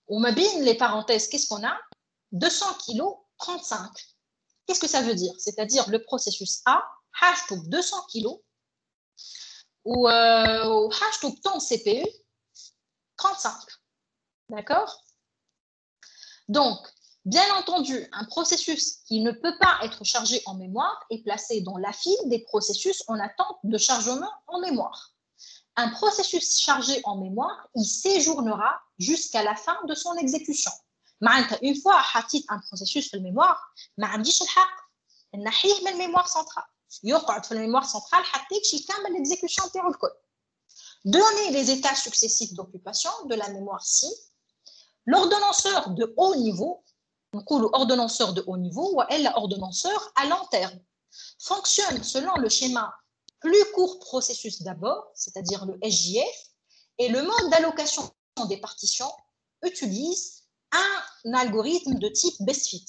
On met bien les parenthèses, qu'est-ce qu'on a? 200 kg, 35. Qu'est-ce que ça veut dire? C'est-à-dire le processus A, حاجته 200 kg وحاجته temps CPU 35. D'accord? Donc, bien entendu, un processus qui ne peut pas être chargé en mémoire est placé dans la file des processus en attente de chargement en mémoire. Un processus chargé en mémoire, il séjournera jusqu'à la fin de son exécution. Une fois حطيت un processus في الميموار ما عنديش الحق نحيه من الميموار centrale. يقعد في الميموار centrale حتى يكمل l'exécution تاعو الكل. Donner les états successifs d'occupation de la mémoire si l'ordonnanceur de haut niveau, ordonnanceur de haut niveau ou l'ordonnanceur à long terme, fonctionne selon le schéma plus court processus d'abord, c'est-à-dire le SJF, et le mode d'allocation des partitions utilise un algorithme de type best fit.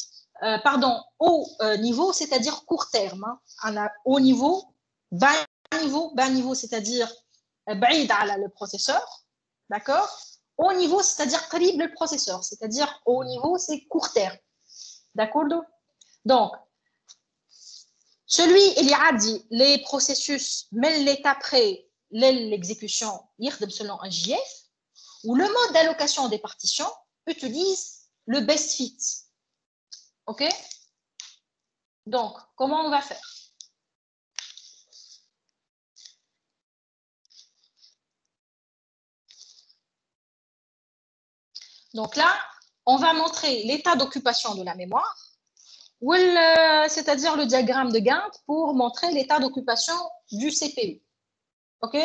Haut niveau, c'est-à-dire court terme. Haut niveau, bas niveau, c'est-à-dire بعيد على le processeur, d'accord? Haut niveau, c'est-à-dire قريب le processeur, c'est-à-dire haut niveau, c'est court terme, d'accord? Donc, celui qui a dit les processus, mais l'étape après l'exécution, يخدم selon un JF, ou le mode d'allocation des partitions utilise le best fit. OK? Donc, comment on va faire? Donc là, on va montrer l'état d'occupation de la mémoire, c'est-à-dire le diagramme de Gantt pour montrer l'état d'occupation du CPU. OK?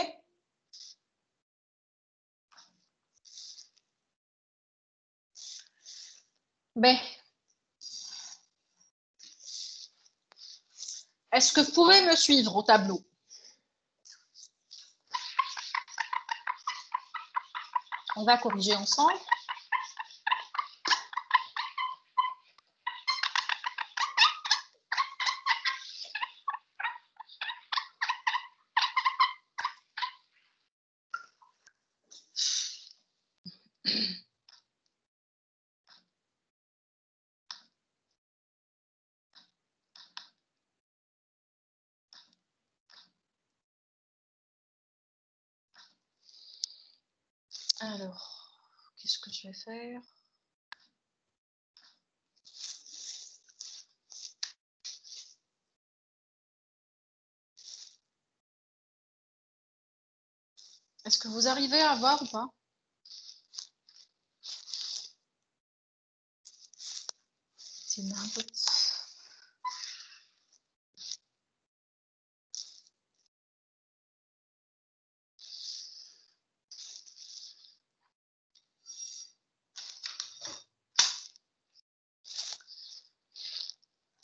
Ben, est-ce que vous pourrez me suivre au tableau? On va corriger ensemble. Alors, qu'est-ce que je vais faire? Est-ce que vous arrivez à voir ou pas? C'est une input.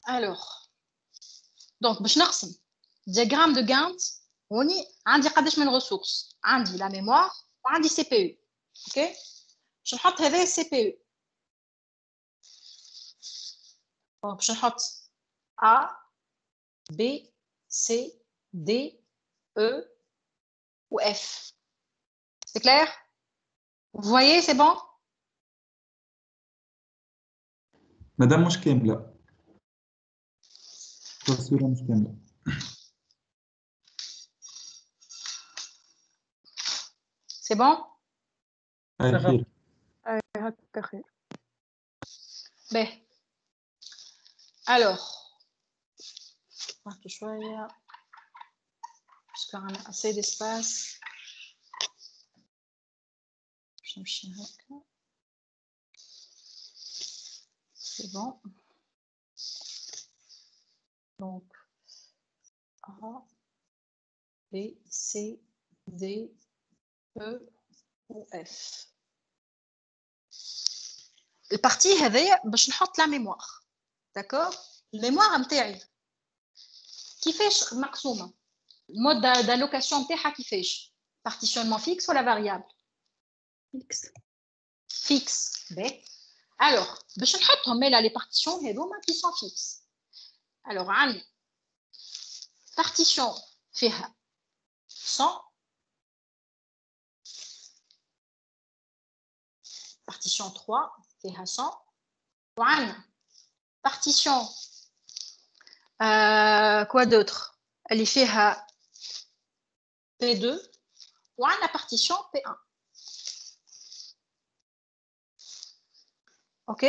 Alors, donc, باش نقسم diagramme de Gantt, هوني عندي قداش من ressources. عندي la mémoire وعندي CPU. OK? باش نحط هذا CPU. باش نحط A, B, C, D, E ou F. C'est clair? Vous voyez, c'est bon? مادام مش كاملة. التصويرة مش كاملة. C'est bon? أي خير. أي هكا خير. Ben. Alors, شوية parce qu'on a assez d'espace. C'est bon. Donc, A, B, C, D, E ou F. البارتي هذايا باش نحط لا ميموار. داكور؟ الميموار نتاعي كيفاش مقسومه؟ المود d'allocation نتاعها كيفاش؟ partitionnement fixe ولا variable؟ fixe. باهي. alors باش نحطهم là les partitions هذوما qui sont fixes. alors عندي partition فيها 100 partition 3 فيها 100 وعندنا partition Quoi d'autre? Elle y fait P2 ou la partition P1. OK?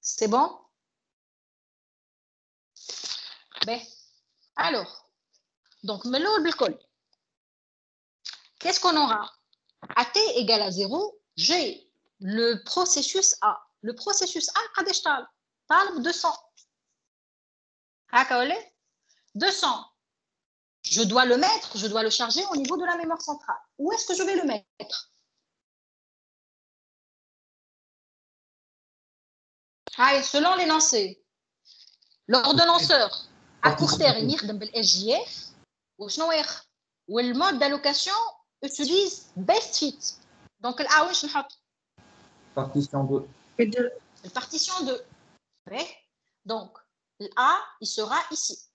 C'est bon? Ben, alors, donc, qu'est-ce qu'on aura? À t égale à 0, j'ai le processus A. Le processus A, قداش طالب؟ طالب 200. هكا ولا؟ 200. Je dois le mettre, je dois le charger au niveau de la mémoire centrale. Où est-ce que je vais le mettre? Allez, selon l'énoncé, l'ordonnanceur à court terme يخدم بالSJF وشنو ياخذ؟ والمود d'allocation utilise best fit. Donc الA واش نحط؟ Partition 2. La partition 2. Ouais. Donc l'A il sera ici.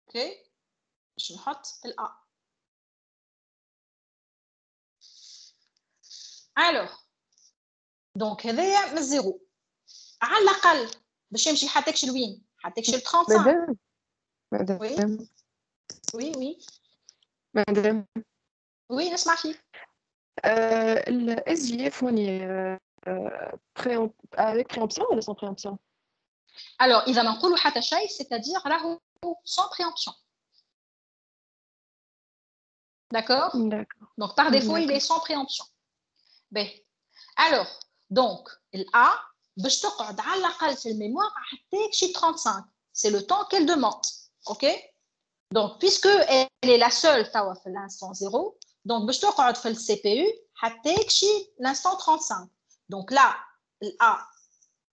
OK? Je نحط الA. Alors donc هذايا من الزيرو. على الأقل باش يمشي حتىكش لوين؟ حتىكش ل 35. مدام Oui. مدام Oui, نسمع فيك. ال SJF هوني avec préemption ولا sans préemption؟ Alors, إذا ما نقولوا حتى شيء, c'est-à-dire راهو sans préemption. D'accord? Donc, par défaut, il est sans préemption. Ben. Alors, donc, l'A, باش تقعد على الأقل في الميموار حتى شي 35. C'est le temps qu'elle demande. OK? Donc, puisque elle est la seule توا في l'instant 0, donc باش تقعد في الCPU حتى شي l'instant 35. Donc là, l'A,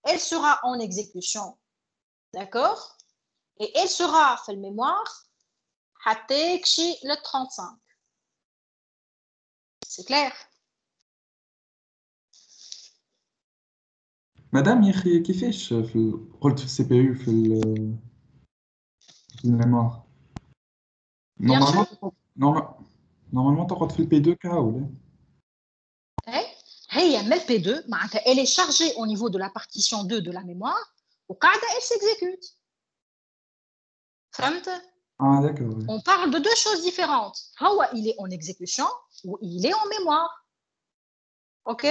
elle sera en exécution. D'accord? Et elle sera في الميموار حتى شي le 35. C'est clair? مدام يا اخي كيفاش قلت في السي بي يو في الميموار نورمالمون تقعد في البي 2 كا ولا هي من البي 2 معناتها elle est chargée au niveau de la partition 2 de la mémoire وقاعده elle s'exécute. فهمت؟ d'accord. On parle de deux choses différentes. هو il est en exécution ou il est en mémoire. OK?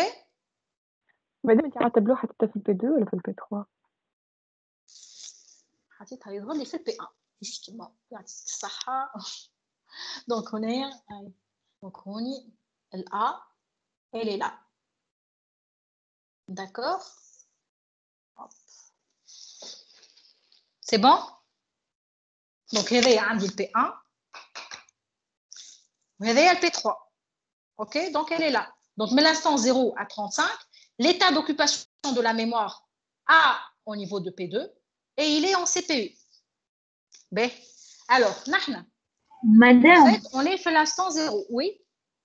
مادام انت عتبلوه حتى في البي 2 ولا في البي 3؟ حطيتها يظهر لي في البي 1 justement يعطيك الصحة. donc هنا donc هوني الA elle est là. D'accord? Hop. C'est bon? Donc هذايا عندي البي 1 وهذايا البي 3. OK? Donc elle est là. Donc من l'instant 0 à 35, l'état d'occupation de la mémoire A au niveau de P2 et il est en CPU. Ben, alors, نحن Madame, en fait, on est في l'instant 0. Oui?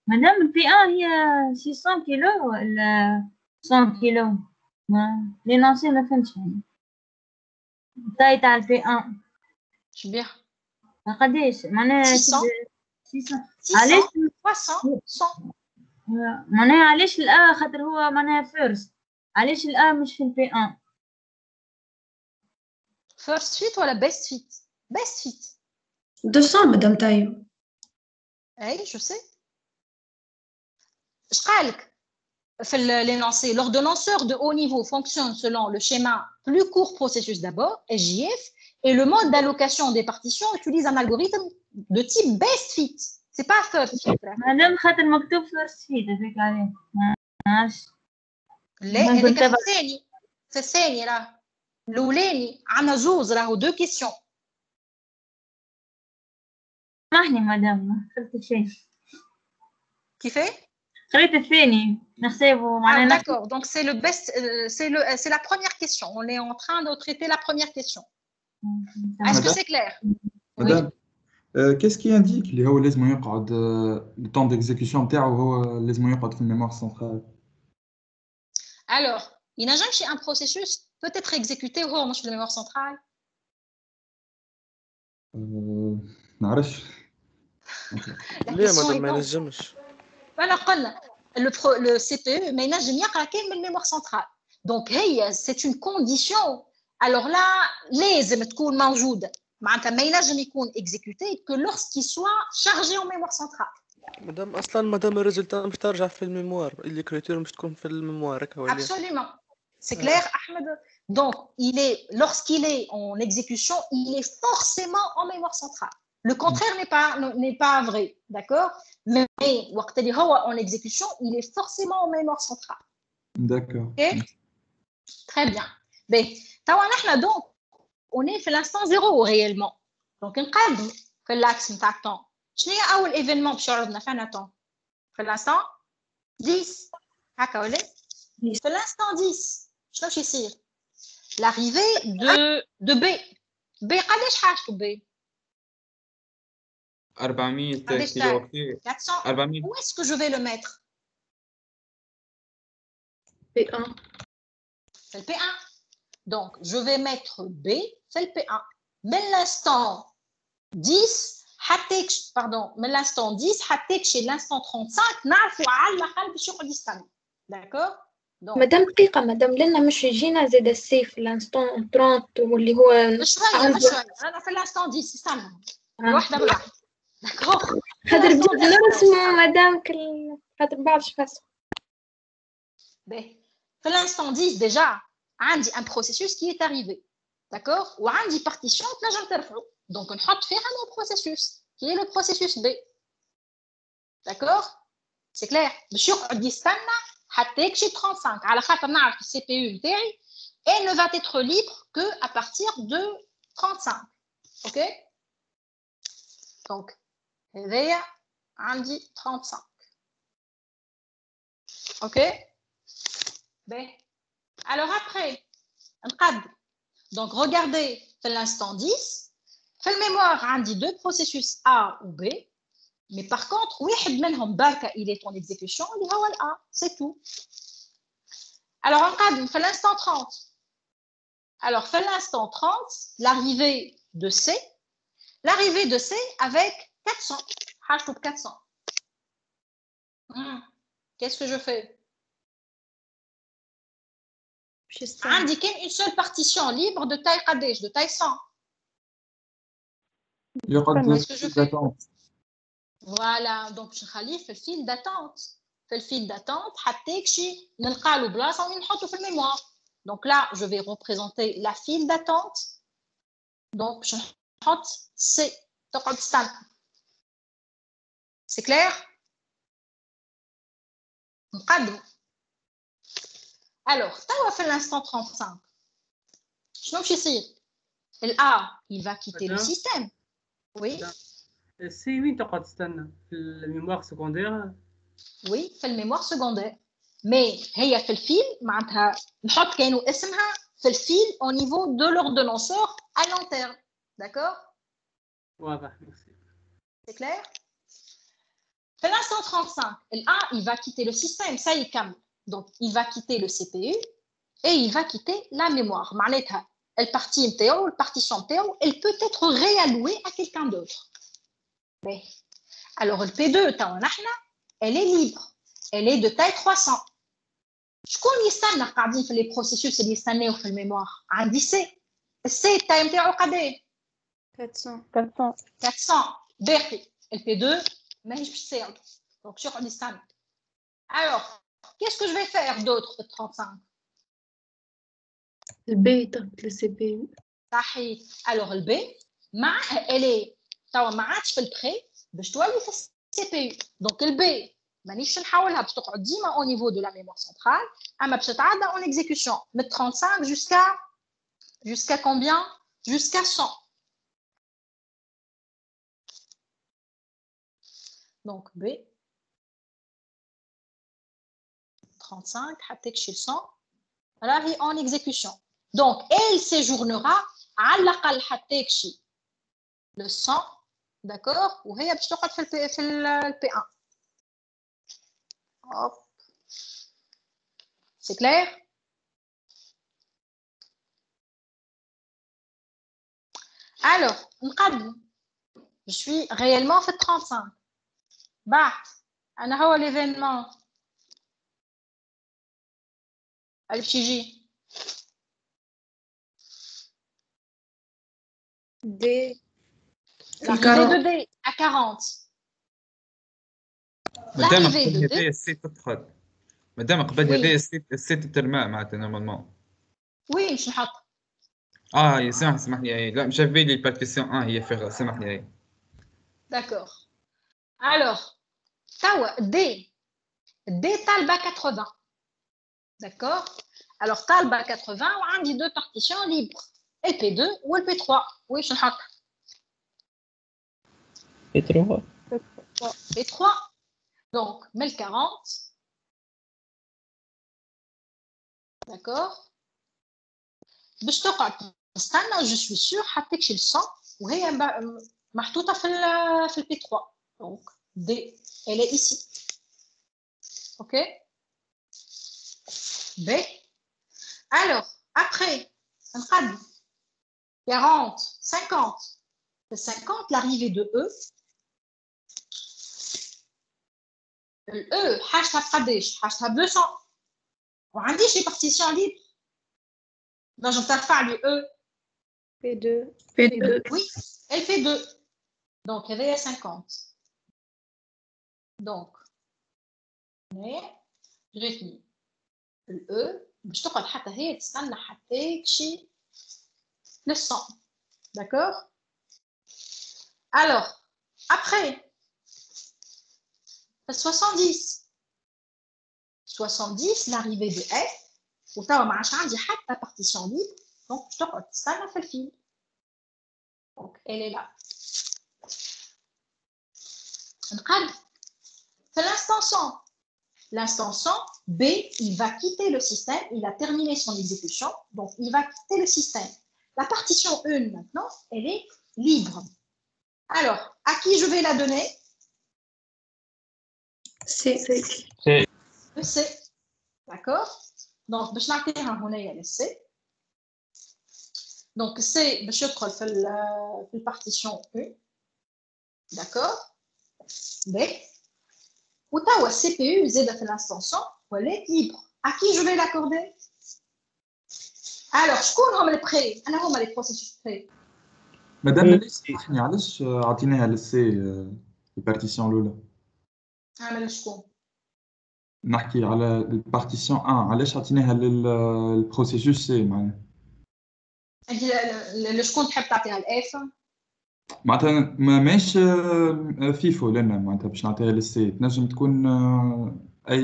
Madame, le P1 il y a 600 kilos ولا 100 كيلو؟ l'énoncé ما فهمتش يعني. الطاي تاع البي 1 شبيه؟ قداش؟ معناها 600 علاش 300 معناها علاش الآ خاطر هو معناها فيرست، علاش الآ مش في البي 1؟ First fit ولا best fit? Best fit. 200 مدام تايو. اي جو سي. اش قالك؟ في l'énoncé, l'ordonnanceur de haut niveau fonctionne selon le schéma plus court processus d'abord, SJF, et le mode d'allocation des partitions utilise un algorithme de type best fit. C'est pas first fit. مادام خاطر مكتوب first fit هذاك عليه. ماشي. لا هذاك الثاني. في الثاني راه. الأولاني عندنا زوز راهو دو كيسيون. سامحني مدام ما قريت شيء. كيفاه؟ قريت الثاني نحسبه معناها. D'accord, donc c'est le best, c'est la première question. On est en train de traiter la première question. Est-ce que c'est clair? Madame, qu'est-ce qui indique اللي هو لازم يقعد le temps d'exécution نتاعو هو لازم يقعد في الميموار centrale? Alors, il n'a jamais un processus peut être exécuté وهو مش في الميموار centrale. نعرفش. ليه مادام ما ينجمش؟ فوالا قلنا le CPU ما ينجم يقرا كامل من الميموار centrale. Donc هي c'est une condition alors là لازم تكون موجوده معناتها ما ينجم يكون exécuté que lorsqu'il soit chargé en mémoire centrale. مادام الريزلتا مش ترجع في الميموار الكريتير مش تكون في الميموار هكا ولا Absolument. C'est clair, Ahmed. Donc, lorsqu'il est en exécution, il est forcément en mémoire centrale. Le contraire n'est pas vrai, d'accord? Mais وقت اللي هو en exécution, il est forcément en mémoire centrale. D'accord. Ok? Très bien. Ben, donc, on est في l'instant 0 réellement. Donc, نقدم في l'axe نتاع التون. شنو هي أول événement باش يعرضنا فين temps? في l'instant 10. هكا ولا؟ في l'instant 10. شنو باش يصير؟ l'arrivée de B. B قداش حاجته B؟ 400 كيلو وقتي 400. 400 Où est-ce que je vais le mettre? P1. C'est le P1. Donc, je vais mettre B, c'est le P1. Mais l'instant 10, mais l'instant 10, chez l'instant 35, نعرفوا على الأقل باش يقعد يستنى. D'accord? Donc, مادام دقيقة مادام لنا مش يجينا زاد السي في الانستون 30 واللي هو بشوية أنا في l'instant 10 استنى. واحدة بالواحدة. D'accord? خاطر بدينا نرسمو مادام خاطر بعض شخص. في l'instant 10 déjà, عندي un processus qui est arrivé. D'accord? وعندي partition تنجم ترفعو. Donc نحط فيها mon processus qui est le processus B. D'accord? C'est clair? باش يقعد يستنى حتى يكشي 35 على خاطر نعرف السي بي يو نتاعي elle ne va être libre que à partir de 35. OK? Donc هذايا عندي 35. OK? Ben. Alors après, donc regardez l'instant 10. Fait le mémoire, on dit deux processus A ou B. Mais par contre, il est en exécution, il est A, c'est tout. Alors on fait l'instant 30. Alors fait l'instant 30, l'arrivée de C. L'arrivée de C avec 400. Hashtag 400. Qu'est-ce que je fais? Indiquer une seule partition libre de taille قداش de taille 100. Qu'est-ce que je fais? Voilà, donc je خليه في الفيل d'attente. في الفيل d'attente حتى يكشي نلقى له بلاصه وين نحطه في الميموار. Donc là, je vais représenter la file d'attente. Donc je نحط C تقعد تستنى. C'est clair? نقدم. Alors, توا في l'instant 35. شنو باش يصير؟ A, il va quitter le système. Oui. السي وين تقعد تستنى؟ في الميموار سكوندير؟ Oui, في الميموار سكوندير. مي هي في الفيل معناتها نحط كانوا اسمها في الفيل au niveau de l'ordonnanceur à long terme. D'accord? واضح, merci. C'est clair? في l'instant 35, A, il va quitter le système, ça y est. Donc, il va quitter le CPU et il va quitter la mémoire. معناتها الpartie نتاعو الpartition نتاعو elle peut être réallouée à quelqu'un d'autre. Mais alors le P2 تاعنا احنا elle est libre. Elle est de taille 300. شكون يستنى قاعدين في لي بروسيسوس اللي يستناو في الميموار؟ عندي سي. السي التايم نتاعو قداش؟ 400 باقي. البي2 ماهيش باش تساعد. دونك شو يقعد يستنى. Alors, qu'est-ce que je vais faire d'autre de 35? البي تحت الCPU. صحيح. Alors البي مع elle est توا ما عادش في البري باش تولي في السي بي يو. دونك البي مانيش نحولها باش تقعد ديما au niveau de la mémoire centrale, اما باش تتعدى en exécution من 35 jusqu'à combien? Jusqu'à 100. Donc B 35 حتى يكشي 100 راهي en exécution. Donc elle séjournera على الأقل حتى يكشي le 100, d'accord, وهي باش تقعد في ال P1. Hop. C'est clair? Alors, نقدم. Je suis réellement fait 35. بعد أنا هو l'événement اللي باش يجي D. L'arrivée de D à 40. مادام L'arrivée قبل de D. هذايا السيت تدخل مادام قبل Oui. هذايا السيت ترمى معناتها نورمالمون Oui, مش نحط. سامح لي لا مش في بالي بارتيسيون هي فيها سامح لي D'accord. Alors, توا D. D طالبة 80. D'accord. Alors, طالبة 80 وعندي deux partitions libres. LP2 ou LP3. Oui, je نحط. P3. P3. Donc, mets le 40. D'accord. باش تقعد تستنى جو سوي سور حطيك شي الصون وهي محطوطه في البي 3 دونك دي elle est ici. OK. B. Alors, après نقد 40 50 50 l'arrivée de E. E حاجتها بقداش حاجتها 200 وعندي شي بارتيسيون ليبر نجم ترفع لي E. P2. Oui, elle fait 2. Donc, elle est à 50. Donc, جاتني ال E باش تقعد حتى هي تستنى حتى شي للصون. D'accord. Alors, après, 70. 70, l'arrivée de F. وتوا ما عادش عندي حتى partition libre. Donc, je تقعد تستنى في الفيل. Donc, elle est là. نقد في l'instant 100. L'instant 100, B, il va quitter le système. Il a terminé son exécution. Donc, il va quitter le système. La partition 1, maintenant, elle est libre. Alors, à qui je vais la donner? C. Le C. D'accord. Donc, باش نعطيها هنايا le C. Donc, C, باش يدخل في البارتيشن 1. D'accord. B. Ou ta CPU زاد في l'instant 100 elle est libre. À qui je vais l'accorder? Alors, شكون هم les prêts؟ أنا هما les processus prêts. مادام سامحني علاش عطيناها للسي البارتيسيون الاولى؟ عامل شكون؟ نحكي على البارتيسيون 1 علاش عطيناها للبروسيسوس سي معناها؟ انت شكون تحب تعطيها الاف؟ معناتها ماهيش فيفو لنا معناتها باش نعطيها للسي تنجم تكون اي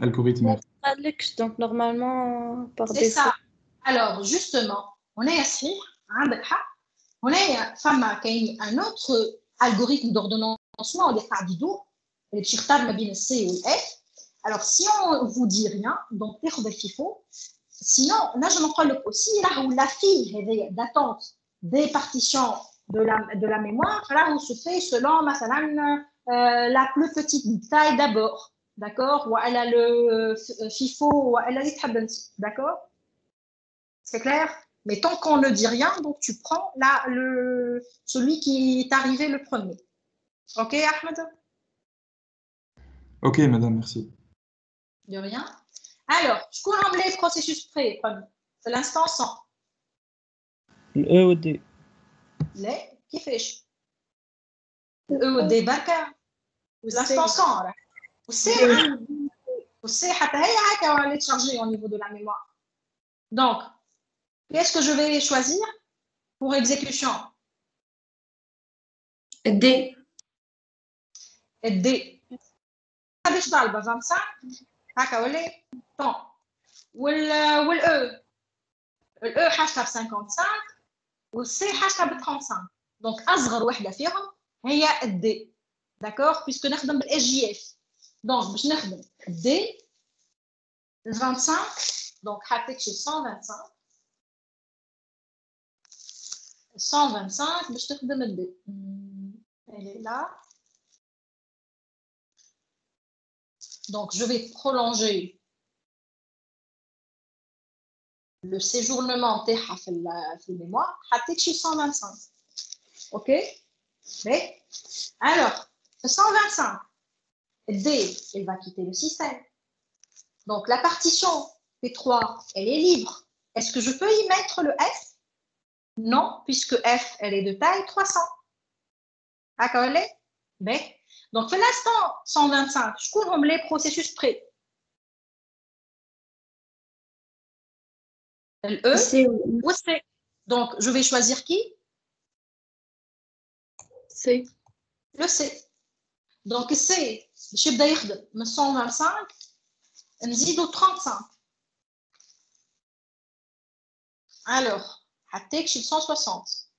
الغوريثم. قالكش دونك نورمالمون باغ سي ديفو. سا. الوغ جوستومون هنايا صحيح عندك حق. هنايا فما كاين ان اوتر الغوريثم دوردونونسمون اللي قاعد يدور اللي باش يختار ما بين السي والاف. الوغ سي اون فو دي ريان دونك تاخذ الفيفو. سينون نجم نقول لك اوسي راهو لا فيل هذايا داتونت دي بارتيشن de la mémoire, là on se fait selon la plus petite taille d'abord, d'accord? Ou elle a le FIFO, ou elle a les tables, d'accord? C'est clair? Mais tant qu'on ne dit rien, donc tu prends celui qui est arrivé le premier. Ok, Ahmed? Ok, madame, merci. De rien. Alors, je cours les processus prêts, c'est l'instant 100. Le E ou D. ليه كيفاش ديباركا والانستانسيون والسي حتى هي هكا ولا تشارجي au niveau de la mémoire. Donc qu'est-ce que je vais choisir pour exécution? D. D. قداش طالبه 25 هكا ولا طون والاو الاو حاجتها ب 55 والسي حاجتها ب 35. دونك اصغر وحده فيهم هي الدي. داكوغ بيسكو نخدم بالاس جي اف. دونك باش نخدم دي 25 دونك حطيت شي 125 باش تخدم الدي. elle est là. Donc je vais prolonger le séjournement تاعها في الميموار حطيت شي 125. OK. Mais alors 125 D elle va quitter le système. Donc la partition P3 elle est libre. Est-ce que je peux y mettre le F? Non, puisque F, elle est de taille 300. D'accord, ben. Donc, pour l'instant, 125, je couvre les processus prêts. Le E ou C. Donc, je vais choisir qui? C. Le C. Donc, C, je vais d'ailleurs de 125, نزيدو 35. Alors, حطيت شي 160.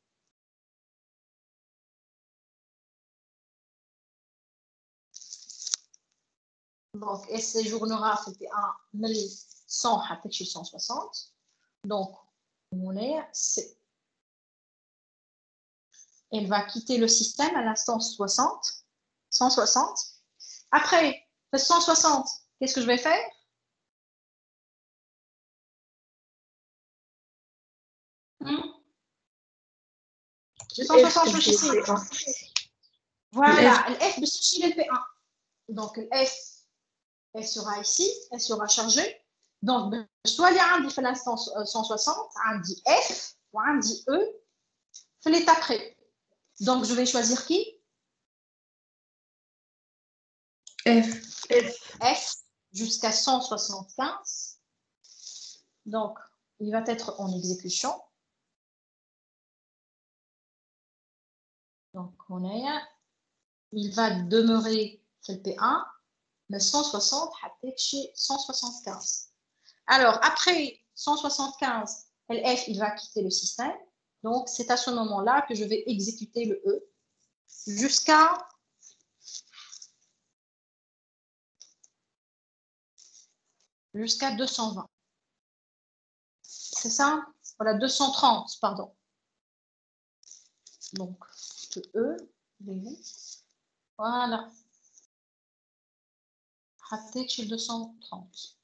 Donc, elle séjournera, c'était un 1100, حطيت شي 160. Donc, on est C. Elle va quitter le système à l'instant 60, 160. Après, 160, qu'est-ce que je vais faire? Le 160, je suis voilà, le F de ce le P1. Donc, le F, elle sera ici, elle sera chargée. Donc, soit il y a un dit l'instant 160, un dit F ou un dit E, fait l'état près. Donc, je vais choisir qui? F. F jusqu'à 175. Donc, il va être en exécution. Donc, il va demeurer le P1, mais 160, 175. Alors, après 175, LF, il va quitter le système. Donc, c'est à ce moment-là que je vais exécuter le E jusqu'à jusqu'à 220. C'est ça? Voilà, 230, pardon. Donc, le E, voilà. Raté chez 230.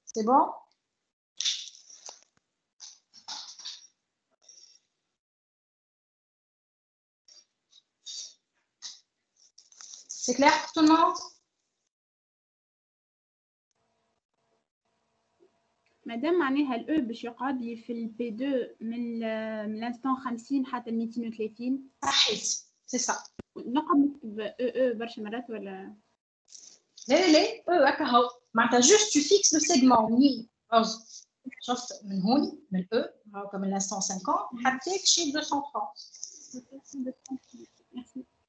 C'est bon? C'est clair pour tout le monde? مادام معناها الاو باش يقعد لي في البي 2 من لانستون 50 حتى 230 صحيت سي سا نقعد نكتب او برشا مرات ولا لا او هكا هو معناتها جوست تو فيكس لو سيغمون منين شفت من هون من او هاكا من لانستون 50 حطيت شي 230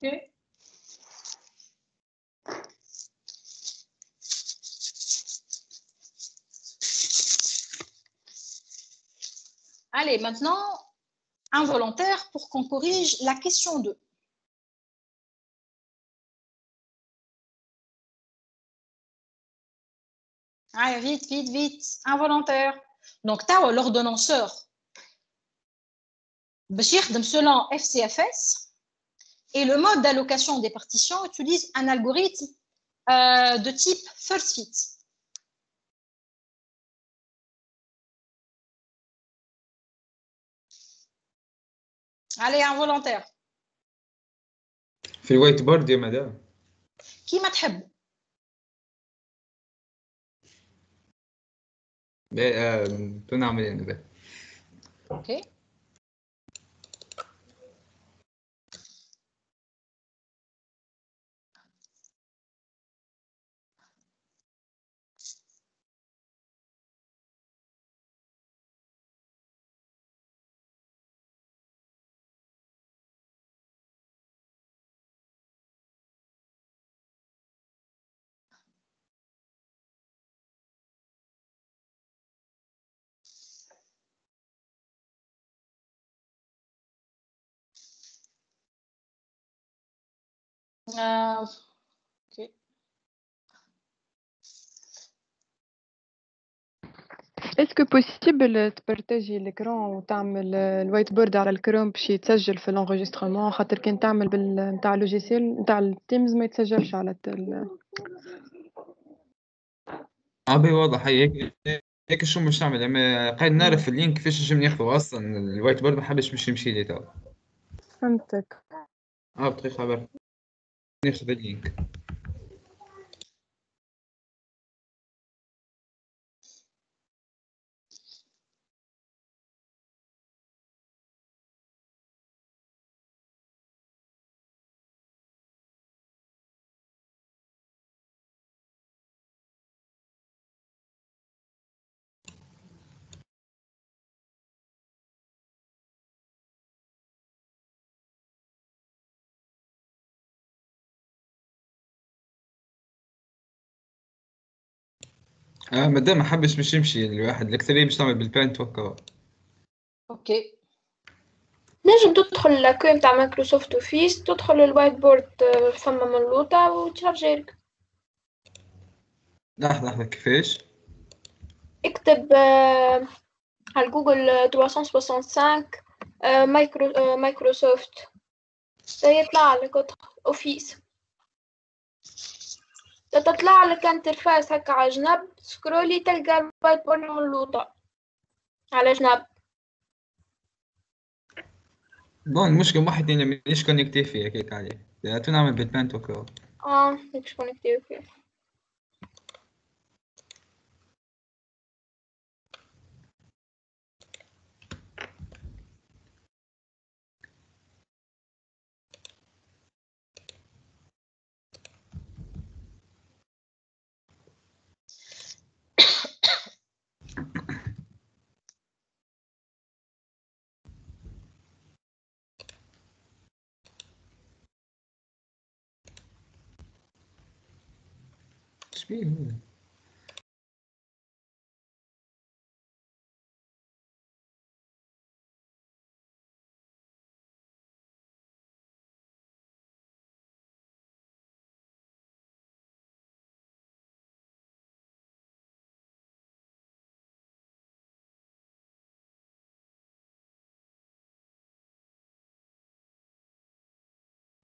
اوكي. Allez, maintenant, involontaire pour qu'on corrige la question 2. Allez, vite, vite, vite. Involontaire. Donc, tu as l'ordonnanceur. Selon FCFS. Et le mode d'allocation des partitions utilise un algorithme de type first fit. Allez, involontaire. في الوايت بورد يا مدام كيما تحب. نعمل انا بقى. اوكي. Ok. Est-ce que possible تبارتاجي l'écran وتعمل الوايت بورد على الكروم باش يتسجل في الانغيسترمون خاطر كان تعمل نتاع اللوجيسيال نتاع التيمز ما يتسجلش على بي واضح هيك شو مش نعمل قاعد نعرف اللينك كيفاش نجم ناخذه اصلا الوايت بورد ما حبش مش يمشي لي تو. فهمتك. بطريقه خبر ناخذ اللينك. مادام ما حبش باش يمشي الواحد الأكثرية باش تعمل بالبان توكا. اوكي. نجم تدخل لاكو متاع مايكروسوفت اوفيس، تدخل الوايت بورد فما من لوطة وتشارجيلك. لحظة كيفاش؟ اكتب على جوجل 365 مايكروسوفت سيطلع لك اوفيس، تطلع لك انترفاس هكا على جنب، سكرولي تلقى الوايت بورد من لوطة على جنب. بون المشكلة واحد يعني مانيش كونيكتي فيه هكاك عليه، نعمل بالبان توكا. هيك شكون يكتب فيه. ايش بيه هذا؟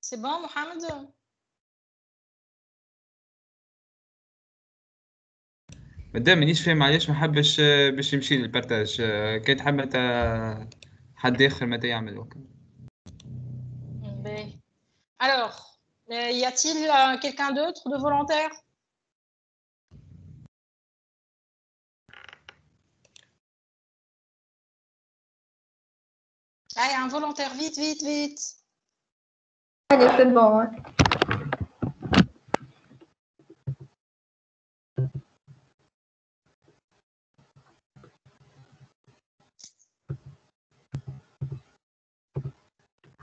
سي بون محمد؟ مادام مانيش فاهم علاش ما حبش باش يمشي للبارتاج، كان تحب متى حد آخر متى يعمل وكا. Ben. Alors, y a-t-il quelqu'un d'autre de volontaire? Allez, un volontaire, vite, vite, vite. Allez, c'est bon.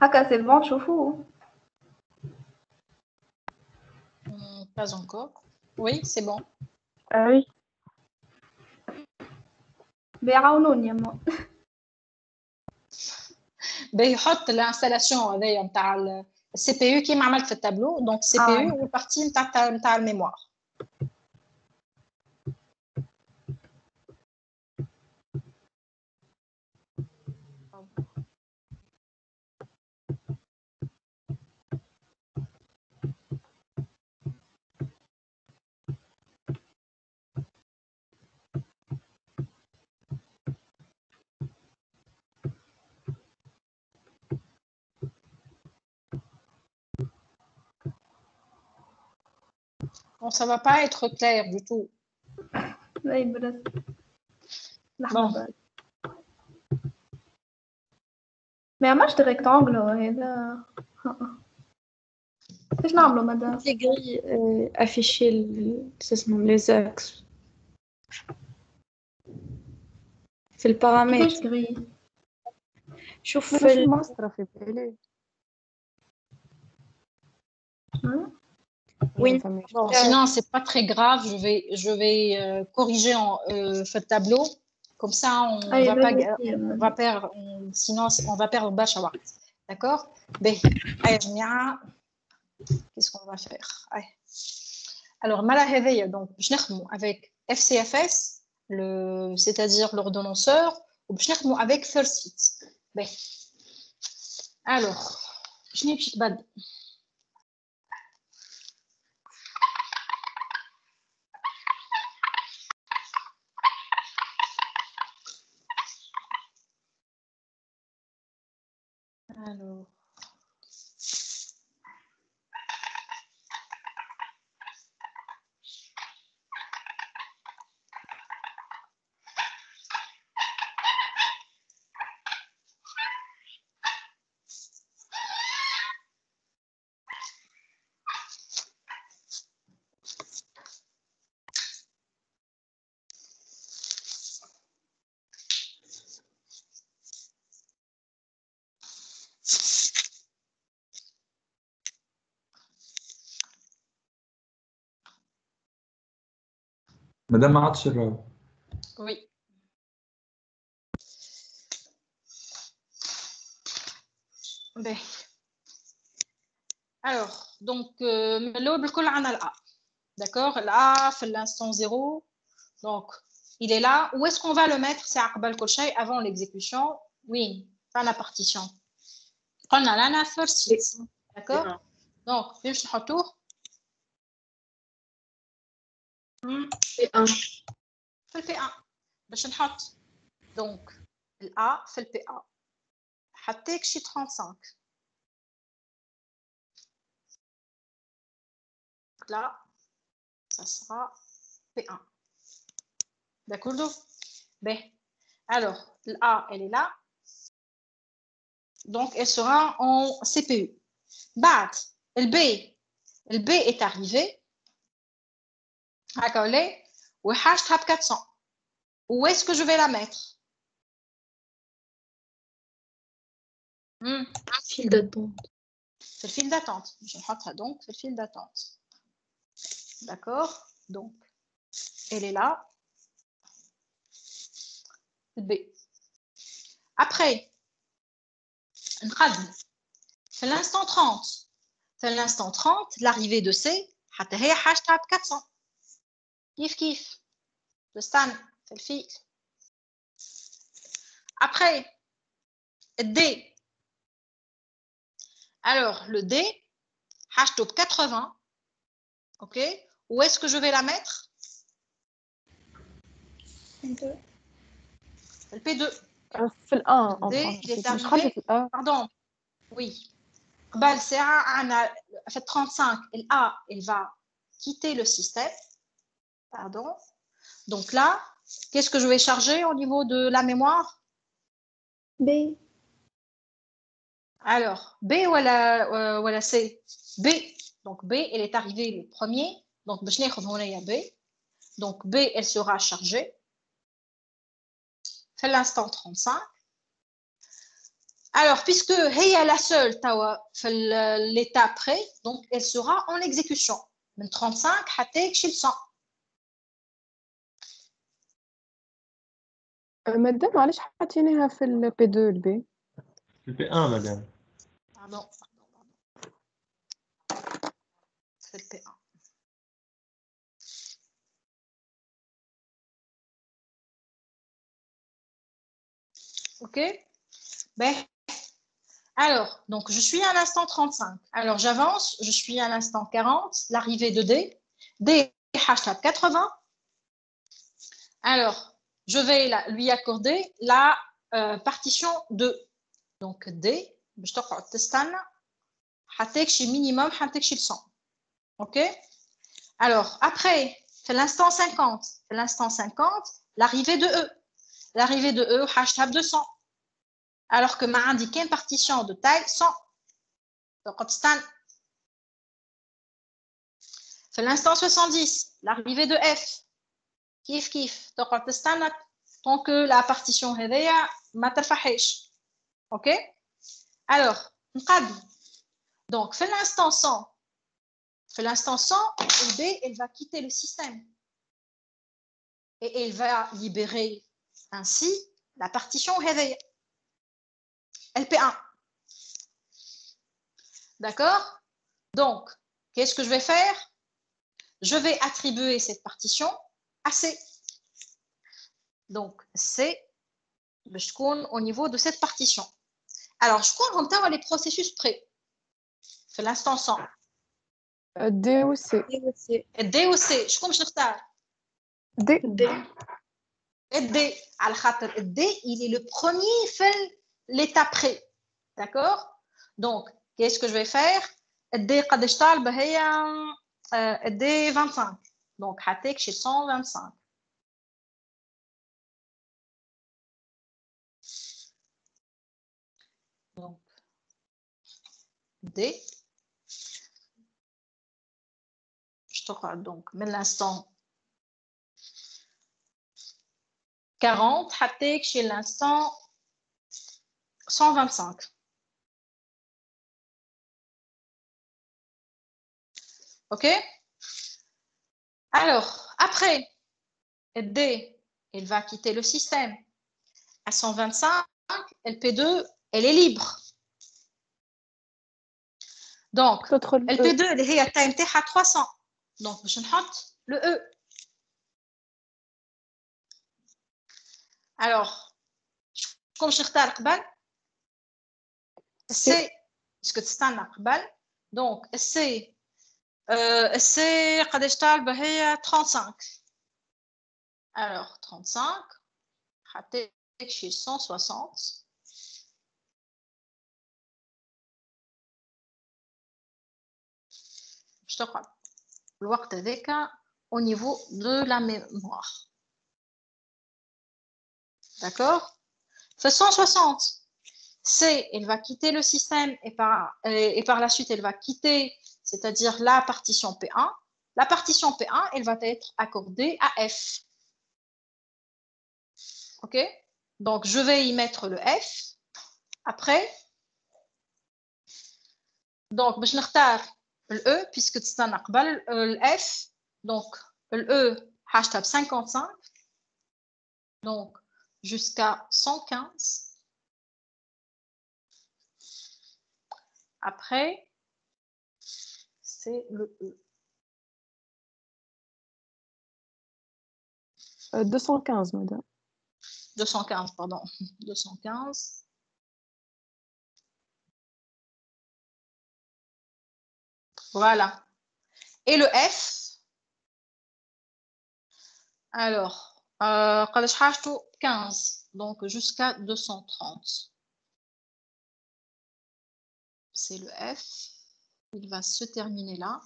هكا c'est bon شوفوا. Pas encore. Oui, c'est bon. oui. بيعاونوني يما. بيحط l'installation هذايا نتاع السي بي يو كيما عملت في التابلو، دونك السي بي يو والبارتي نتاع الميموار. Bon, ça va pas être clair du tout. لا يبرز. Bon. ما عملش دي ريكتانجل هذا. ايش نعملوا مدام؟ Les grilles afficher les axes. في البارامتر. كيفاش غري؟ شوف في الماستر في بالي. Oui. Bon, sinon c'est pas très grave. Je vais corriger fait le tableau. Comme ça, sinon on va perdre Bachawa. D'accord? Qu'est-ce qu'on va faire? Alors, donc, je n'ai avec FCFS, c'est-à-dire l'ordonnanceur, ou je n'ai avec First Fit. Alors, je n'ai pas de. Alors. مادام ما عادش الراو. Oui. Ben. Alors, donc, le بالكل عنا A. D'accord? A fait l'instant 0. Donc, il est là. Où est-ce qu'on va le mettre? C'est عقبال كل شيء avant l'exécution. Oui, pas la partition. قلنا لنا first sheet. D'accord? Donc, فين باش نحطوه؟ P1. في P1 باش نحط donc A في P1 حطيك شي 35. Là, ça sera P1. D'accord? Ben, alors, A, elle est là. Donc, elle sera en CPU. Bat, le B est arrivé. D'accord, ou hashtag 400. Où est-ce que je vais la mettre? File d'attente. C'est le fil d'attente. Je vais donc c'est le fil d'attente. D'accord? Donc, elle est là. B. Après, c'est l'instant 30. C'est l'instant 30, l'arrivée de C, هي hashtag 400. كيف تستنى في الفيل. Après, D. Alors, le D, hashtag 80. OK? Où est-ce que je vais la mettre? Le P2. في الآن D, il est مش خرجت arrivé. الآن. Pardon. Oui. قبل ساعة أنا fait 35. A, elle va quitter le système. Pardon. Donc là, qu'est-ce que je vais charger au niveau de la mémoire? B. Alors, B ou la C? B. Donc B, elle est arrivée le premier. Donc باش ناخذ هنايا B. Donc B, elle sera chargée. C'est l'instant 35. Alors, puisque هي la seule في l'état près, donc elle sera en exécution. من 35 حتى شي 100. مادام معلش حاطينها في ال P2 البي. في البي 1 مدام. Pardon. C'est le P1. OK? Ben, alors, donc je suis à l'instant 35. Alors j'avance, je suis à l'instant 40, l'arrivée de D. D hashtag 80. Alors, je vais lui accorder la partition 2. Donc D, je te تستنى حتى شي minimum حتى شي 100. OK? Alors, après, c'est l'instant 50. C'est l'instant 50, l'arrivée de E. L'arrivée de E, hashtag 200. Alors que m'a indiqué une partition de taille 100. Donc, c'est l'instant 70, l'arrivée de F. Kif. Donc, tant que la partition est ma ترفحش. OK? Alors, donc, fait l'instant 100. Fait l'instant 100, B, elle va quitter le système. Et elle va libérer ainsi la partition هذيا. LP1. D'accord? Donc, qu'est-ce que je vais faire? Je vais attribuer cette partition à C. Donc, C, je compte au niveau de cette partition. Alors, je compte en même temps les processus prêts. C'est l'instant 100. D ou C. D ou C. Je compte sur ça. D. D. D, il est le premier fait l'état prêt. D'accord? Donc, qu'est-ce que je vais faire? D قداش طالبة هي D 25. Donc, حتىك شي 125. Donc, D. Je te crois donc, mais l'instant 40, حتىك chez l'instant 125. OK? Alors, après, D, il va quitter le système. À 125, LP2, elle est libre. Donc, LP2, elle est à taille à 300. Donc, je note le E. Alors, comme je t'ai dit, c'est ce que tu as dit. Donc, c'est قداش طالبه هي 35. Alors 35 حطيت شي 160. باش تقعد الوقت هذاك au niveau de la mémoire. D'accord? Fait 160. C, elle va quitter le système et par la suite, elle va quitter, c'est-à-dire la partition P1. La partition P1, elle va être accordée à F. OK? Donc, je vais y mettre le F. Après, donc, je vais نختار le E, puisque c'est un أقبل le F. Donc, le E, hashtag 55. Donc, jusqu'à 115. Après, c'est le E. 215, madame. 215, pardon. 215. Voilà. Et le F, alors, 15, donc jusqu'à 230. C'est le F. Il va se terminer là.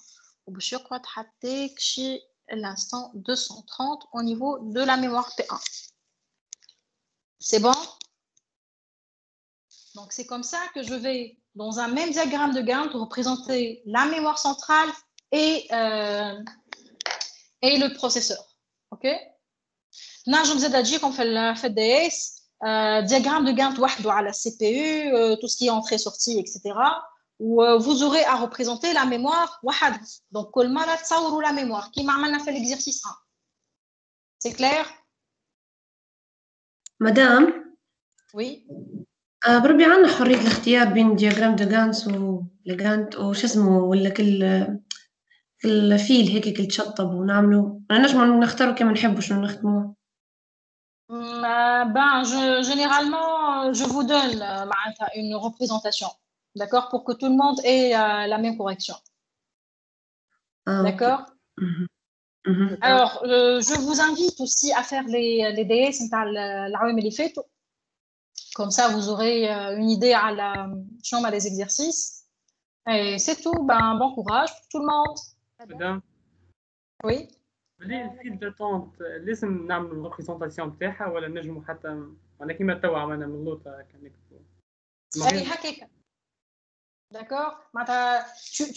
Je crois que l'instant 230 au niveau de la mémoire P1. C'est bon? Donc, c'est comme ça que je vais, dans un même diagramme de Gantt, représenter la mémoire centrale et le processeur. OK? Là, je vous ai dit qu'on fait le DS, diagramme de Gantt à la CPU, tout ce qui est entrée, sortie, etc. Où vous aurez à représenter la mémoire. Donc, la mémoire qui m'a fait l'exercice 1. C'est clair? Madame? Oui. بربي عندنا حرية الاختيار بين دياغرام دو غانت ولغانت وش اسمه ولا كل فيل هيك كل تشطب ونعمله نجمو نختارو كما نحبو شنو نخدموه. Généralement, je vous donne une représentation, d'accord, pour que tout le monde ait la même correction. D'accord? Alors, je vous invite aussi à faire les DS comme ça, vous aurez une idée à la chambre des exercices. Et c'est tout. Bon courage pour tout le monde. Madame. Oui. الفيل داتونت لازم نعمل الريبريزونطاسيون نتاعها ولا نجمو حتى انا كيما توا عملنا من اللوطه اي هكاك. D'accord?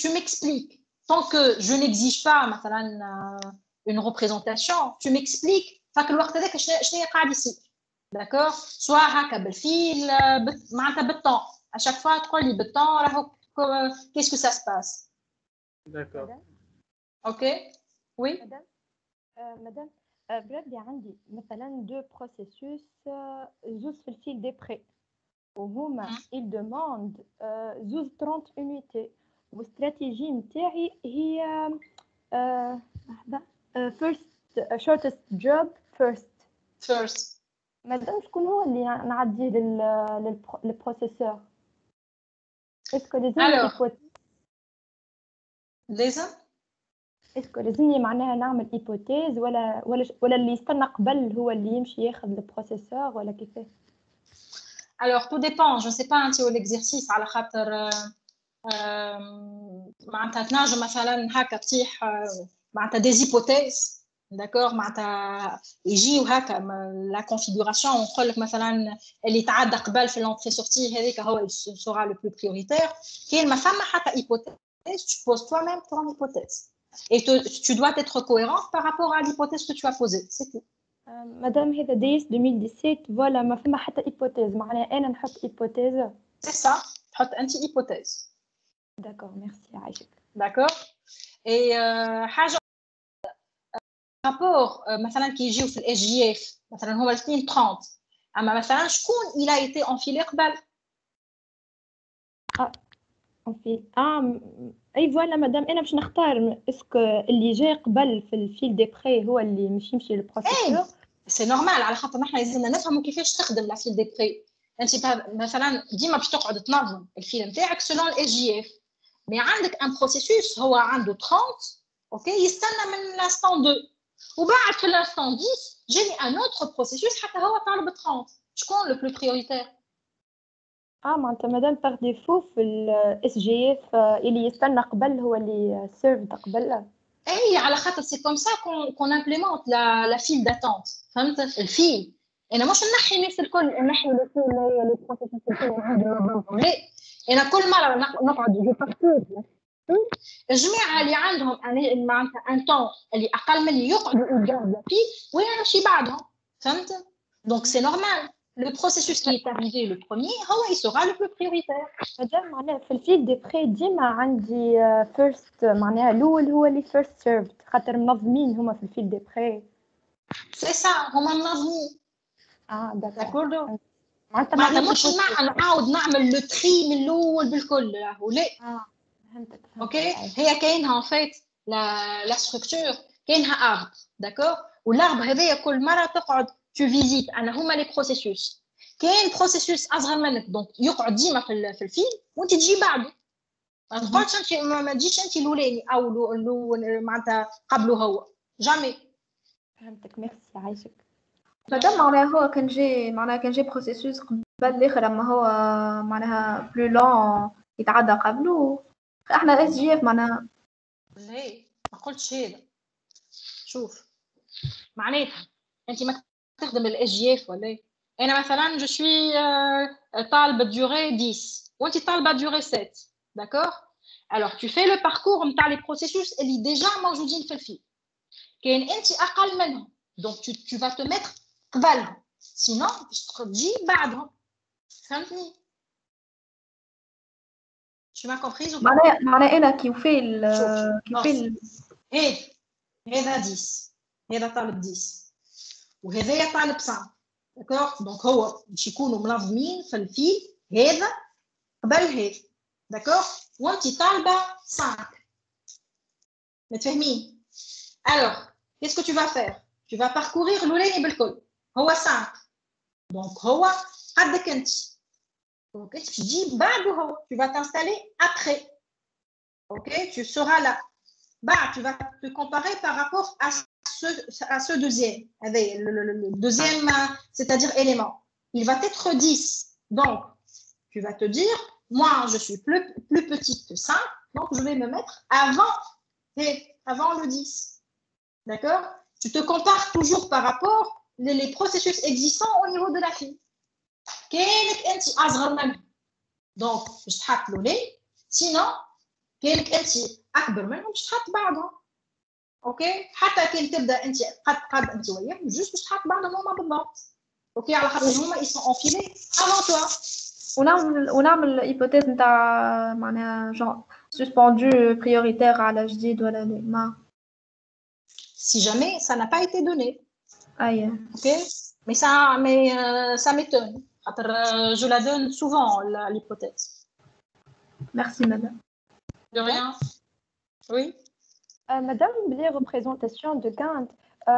Tu m'expliques. Tant que je n'exige pas une représentation, tu m'expliques فك الوقت هذاك شنو قاعد يصير. D'accord? Soit هكا بالفيل معناتها بالطون. À chaque fois تقول لي بالطون راهو qu'est-ce que ça se passe. D'accord. OK? Oui. مدام بربي عندي مثلا دو بروسيسوس زوز في الفيل دي بري وهما il demande زوز 30 unité واستراتيجي نتاعي هي first shortest job first. مدام شكون هو اللي نعديه للبروسيسور؟ اسكو لازمني معناها نعمل هيبوتيز ولا اللي يستنى قبل هو اللي يمشي ياخذ البروسيسور ولا كيفاه؟ Alors tout dépend, je ne sais pas انت l'exercice على خاطر معناتها تنجم مثلا هكا تطيح معناتها des hypothèses. D'accord, معناتها يجيو هكا la configuration نقول لك مثلا اللي تعدى قبل في l'entrée sortie هذيك هو sera le plus prioritaire. كاين ما فما حتى hypothèse, tu poses toi-même ton hypothèse. Et tu dois être cohérent par rapport à l'hypothèse que tu as posée, c'est tout. مدام هذا ديس 2017 فوالا ما فما حتى hypothèse معناها أنا نحط hypothèse. C'est ça, تحط أنت hypothèse. D'accord, merci عايشك. D'accord. Et حاجة rapport مثلا كي يجيو في الاس جي اف مثلا هما الاثنين 30 اما مثلا شكون il a été enfilé قبل اي فوالا مدام انا باش نختار اسكو اللي جاي قبل في الفيل دي بري هو اللي مش يمشي للبروسيسور سي نورمال على خاطر نحن لازمنا نفهموا كيفاش تخدم لا فيل دي بري انت مثلا ديما باش تقعد تنظم الفيل نتاعك سولون الاس جي اف مي عندك ان بروسيسوس هو عنده 30 اوكي يستنى من لانستون 2 وبعد في لانستون 10 جاني ان اوتر بروسيسوس حتى هو طالب 30 شكون لو بلو بريوريتير معناتها مادام باغ ديفو في الاس جي اف اللي يستنى قبل هو اللي سيرف قبل اي على خاطر سي كوم سا كون امبليمونت لا فيل داتونت فهمت الفيل انا مش نحي الناس الكل نحي الفيل اللي بروسيسوس الكل عندهم لا انا كل مره نقعد جو بارتيج الجماعه اللي عندهم معناتها ان طون اللي اقل مني يقعدوا قدام لا فيل وانا نمشي بعدهم فهمت دونك سي نورمال le processus qui est arrivé le premier هو il sera le plus prioritaire مادام معناها في الفيل دي بري ديما عندي فيرست معناها الاول هو اللي فيرست سيرفد خاطر منظمين هما في الفيل دي بري سي سا هما منظمين داكوردو معناتها مش نعاود نعمل لو تري من الاول بالكل راهو لا فهمتك اوكي هي كاينها ان فيت لا ستركتور كاينها ارب داكور والارب هذايا كل مره تقعد tu visites انا هما لي بروسيسوس كاين بروسيسوس اصغر منك دونك يقعد ديما في الفيل وانت تجي بعده ما تقعدش انت ما تجيش انت الاولاني او معناتها قبله هو جامي فهمتك ميرسي عايشك مادام معناها هو كان جي بروسيسوس قبل الاخر اما هو معناها بلو لون يتعدى قبله احنا اس جي اف معناها لا ما قلتش هذا شوف معناتها انت ما تخدم الاس جي اف ولا انا مثلا جو سوي طالبه دوري 10 وانت طالبه دوري 7 داكور alors tu fais le parcours نتاع لي بروسيسوس اللي ديجا موجودين في الفيل كاين انت اقل منهم دونك tu vas te mettre قبلهم سينو باش تجي بعدهم فهمتني tu m'as comprise معناها انا كيفيل هذا 10 هذا طالب 10 وهذايا طالب 5 داكور دونك هو باش يكونوا منظمين في الفيل هذا قبل هذا داكور وانت طالبه 5 متفاهمين alors qu'est-ce que tu vas faire tu vas parcourir الاولاني بالكل هو 5 دونك هو قدك انت دونك انت تجي بعده هو tu vas t'installer après ok tu seras là bah tu vas te comparer par rapport à ce deuxième avec le deuxième c'est-à-dire élément il va être 10 donc tu vas te dire moi je suis plus petite que 5 donc je vais me mettre avant le 10 d'accord tu te compares toujours par rapport les processus existants au niveau de la fille كانك انت اصغر منه دونك باش تحط له sinon كانك انت اكبر منهم باش تحط بعضهم اوكي حتى كان تبدا انت قد انت وياهم جوست باش تحط بعضهم هما بالضبط اوكي على خاطر هما ils sont enfilés avant toi ونعمل ايبوتيز نتاع معناها جون سسبوندو بريوريتير على جديد ولا لا ما si jamais ça n'a pas été donné ok mais ça m'étonne خاطر je la donne souvent l'hypothèse merci madame de rien oui مادام بلي ريبريزونطاسيون دو كانت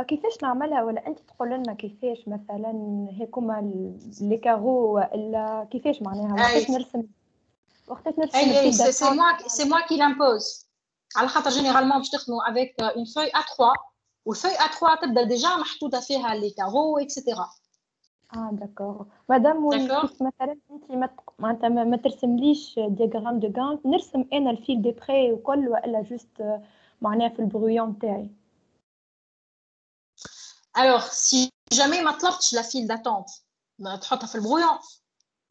كيفاش نعملها ولا انت تقول لنا كيفاش مثلا هيكوما لي كارو ولا كيفاش معناها وقتاش نرسم c'est moi qui l'impose على خاطر جينيرالمون باش تخدموا avec une feuille A3 والفeuille A3 تبدا ديجا محطوطه فيها لي كارو اكسيتيرا داكور مادام مثلا انت معناتها ما ترسمليش دياغرام دو غانت نرسم انا الفيل دي بري وكل ولا جوست معناها في البرويون تاعي alors si jamais ما طلبتش la file d'attente تحطها في البرويون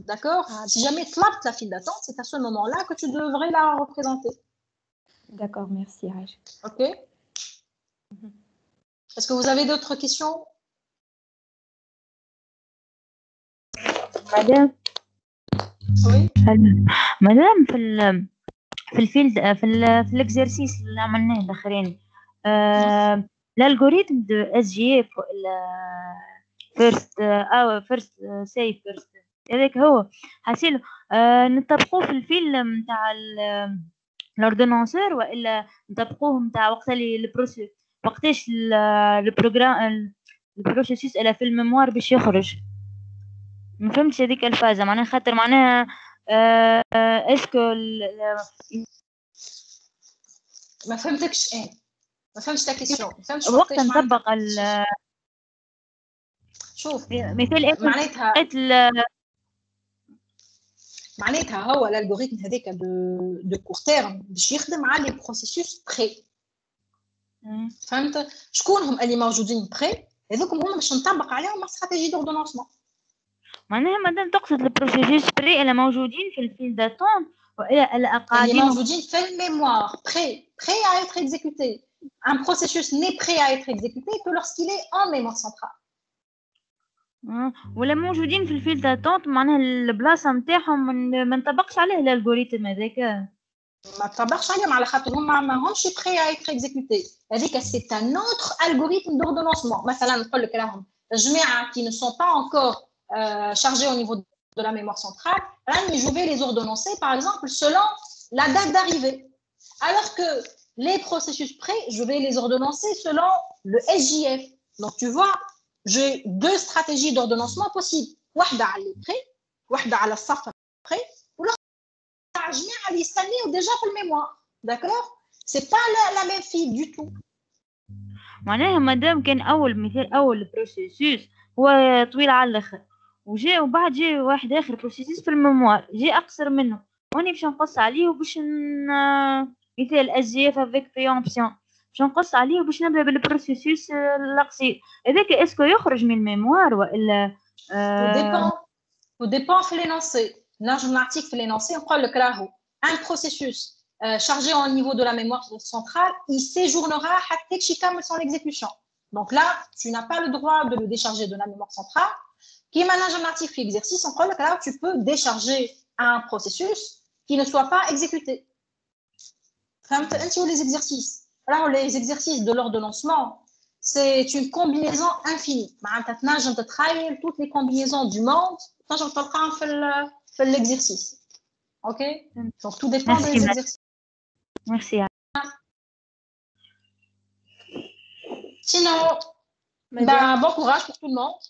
d'accord si jamais طلبت la file d'attente c'est à ce moment-là que tu devrais la représenter d'accord merci Aïcha ok est-ce que vous avez d'autres questions مدام oui مدام في الفيلد في الاكزرسيس اللي عملناه الاخرين l'algorithme de SGF first save first هذاك هو حاسيل نطبقوه في الفيلم نتاع الاوردونانسور والا نطبقوه نتاع وقت اللي وقتاش البروغرام البروسيسوس الى في الميموار باش يخرج. ما فهمتش هذيك الفازه معناها خاطر معناها اسكو ما فهمتكش ايه، ما فهمتش تا كيسيون، ما فهمتش وقت نطبق شوف مثال معناتها هو الالغوريثم هذاك دو كور تيرم باش يخدم على لي بروسيسوس بري. فهمت شكون هم اللي موجودين بري؟ هذوكم هما باش نطبق عليهم استراتيجي دوردونونسمون. معناها مادام تقصد البروسيسوس بري اللي موجودين في الفيل داتون والا قاعدين اللي موجودين في الميموار بري à être exécuté. Un processus n'est prêt à être exécuté que lorsqu'il est en mémoire centrale. ولا موجودين في الفيل داتون معناها البلاصه نتاعهم ما نطبقش عليه الالغوريثم هذاك، ما تطبقش عليهم على خاطر هما ماهمش prêt à être exécuté. هذيك c'est un autre algorithme d'ordonnancement. مثلا نقول لك راهم جماعه qui ne sont pas encore chargés au niveau de la mémoire centrale, je vais les ordonnancer par exemple selon la date d'arrivée, alors que les processus prêts je vais les ordonnancer selon le SJF. Donc tu vois, j'ai deux stratégies d'ordonnancement possibles, واحده على البري واحده على الصف بري ولا جميع اللي يستنيو ديجا في الميموار. داكور سي با لا ميم في دو تو. معناها مادام كان اول مثال اول بروسيسوس هو طويل على الاخر وجاء وبعد جاء واحد اخر بروسيسوس في الميموار جاء اقصر منه واني باش نقص عليه وباش مثال SGF avec préemption باش نقص عليه وباش نبدا بالبروسيسوس القصير هذاك اسكو يخرج من الميموار والا وديبون في لينونسي. نجم نعطيك في لينونسي نقول لك راهو un processus chargé au niveau de la mémoire centrale il séjournera حتى يكمل son exécution. Donc là tu n'as pas le droit de le décharger de la mémoire centrale. Qui manage un article exercice, on croit que là tu peux décharger un processus qui ne soit pas exécuté. Les exercices. Alors les exercices de l'ordonnancement, c'est une combinaison infinie. Tu peux travailler toutes les combinaisons du monde, tu peux l'exercice. Ok? Donc tout dépend des exercices. Merci. Sinon, bon courage pour tout le monde.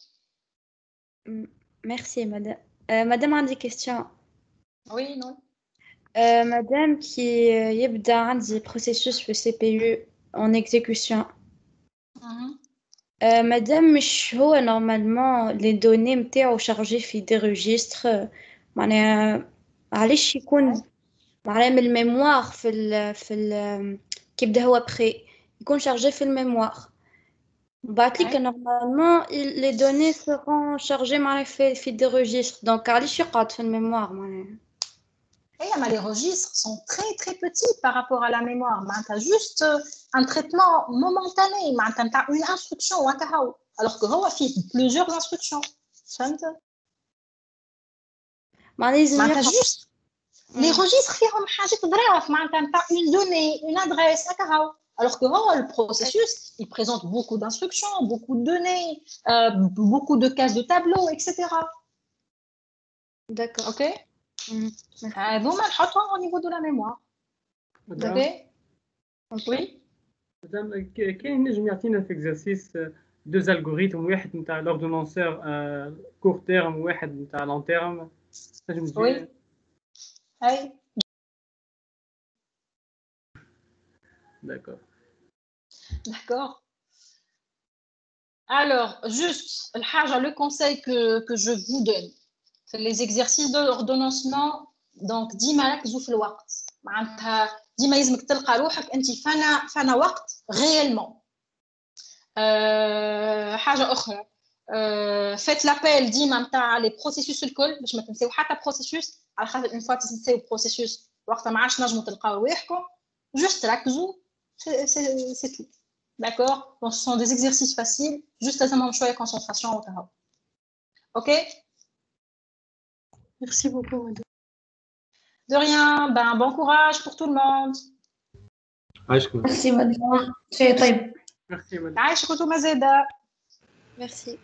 Merci, madame. Madame a des questions. Oui, non. Madame, qui يبدأ عندي processus في CPU en exécution. Madame, مش هو normalement les données متاعو chargées في des registres معناها علاش يكون معناها من الميموار في كيبدأ هو prêt يكون chargé في الميموار. بعتلك normalement les données seront chargées في des registres donc علاش يقعد في الميموار معناها. Mais les registres sont très très petits par rapport à la mémoire. Tu as juste un traitement momentané, tu as une instruction alors que هو فيه plusieurs instructions. فهمت؟ معناتها juste les registres فيهم حاجات ظراف معناتها tu as une donnée, une adresse alors que le processus il présente beaucoup d'instructions, beaucoup de données, beaucoup de cases de tableaux, etc. D'accord. Ok. هذوما نحطهم au niveau de la mémoire. Ok. Oui. كاين نجم يعطينا في اكزرسيس دوز الغوريثم واحد نتاع لوردونونسور كور تيرم وواحد نتاع لون تيرم نجم تجي. Oui. هاي. D'accord. D'accord. Alors, juste le conseil que je vous donne. Les exercices d'ordonnancement donc ديما ركزوا في الوقت معناتها ديما لازمك تلقى روحك انت فانا وقت réellement. حاجه اخرى فات لابيل ديما نتاع لي بروسيسوس الكل باش ما تنساو حتى بروسيسوس على خاطر اون فوا تنساو بروسيسوس وقتها ما عادش نجموا تلقاو رواحكم جوست ركزوا c'est tout. D'accord? Donc ce sont des exercices faciles juste لازمهم شويه concentration وتهاو. OK? Merci beaucoup, madame. De rien, bon courage pour tout le monde. عايشكم. Merci, madame. طيب. ميرسي مدام. عايش كنتو مزيدة. ميرسي.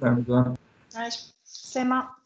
عايش سلامة.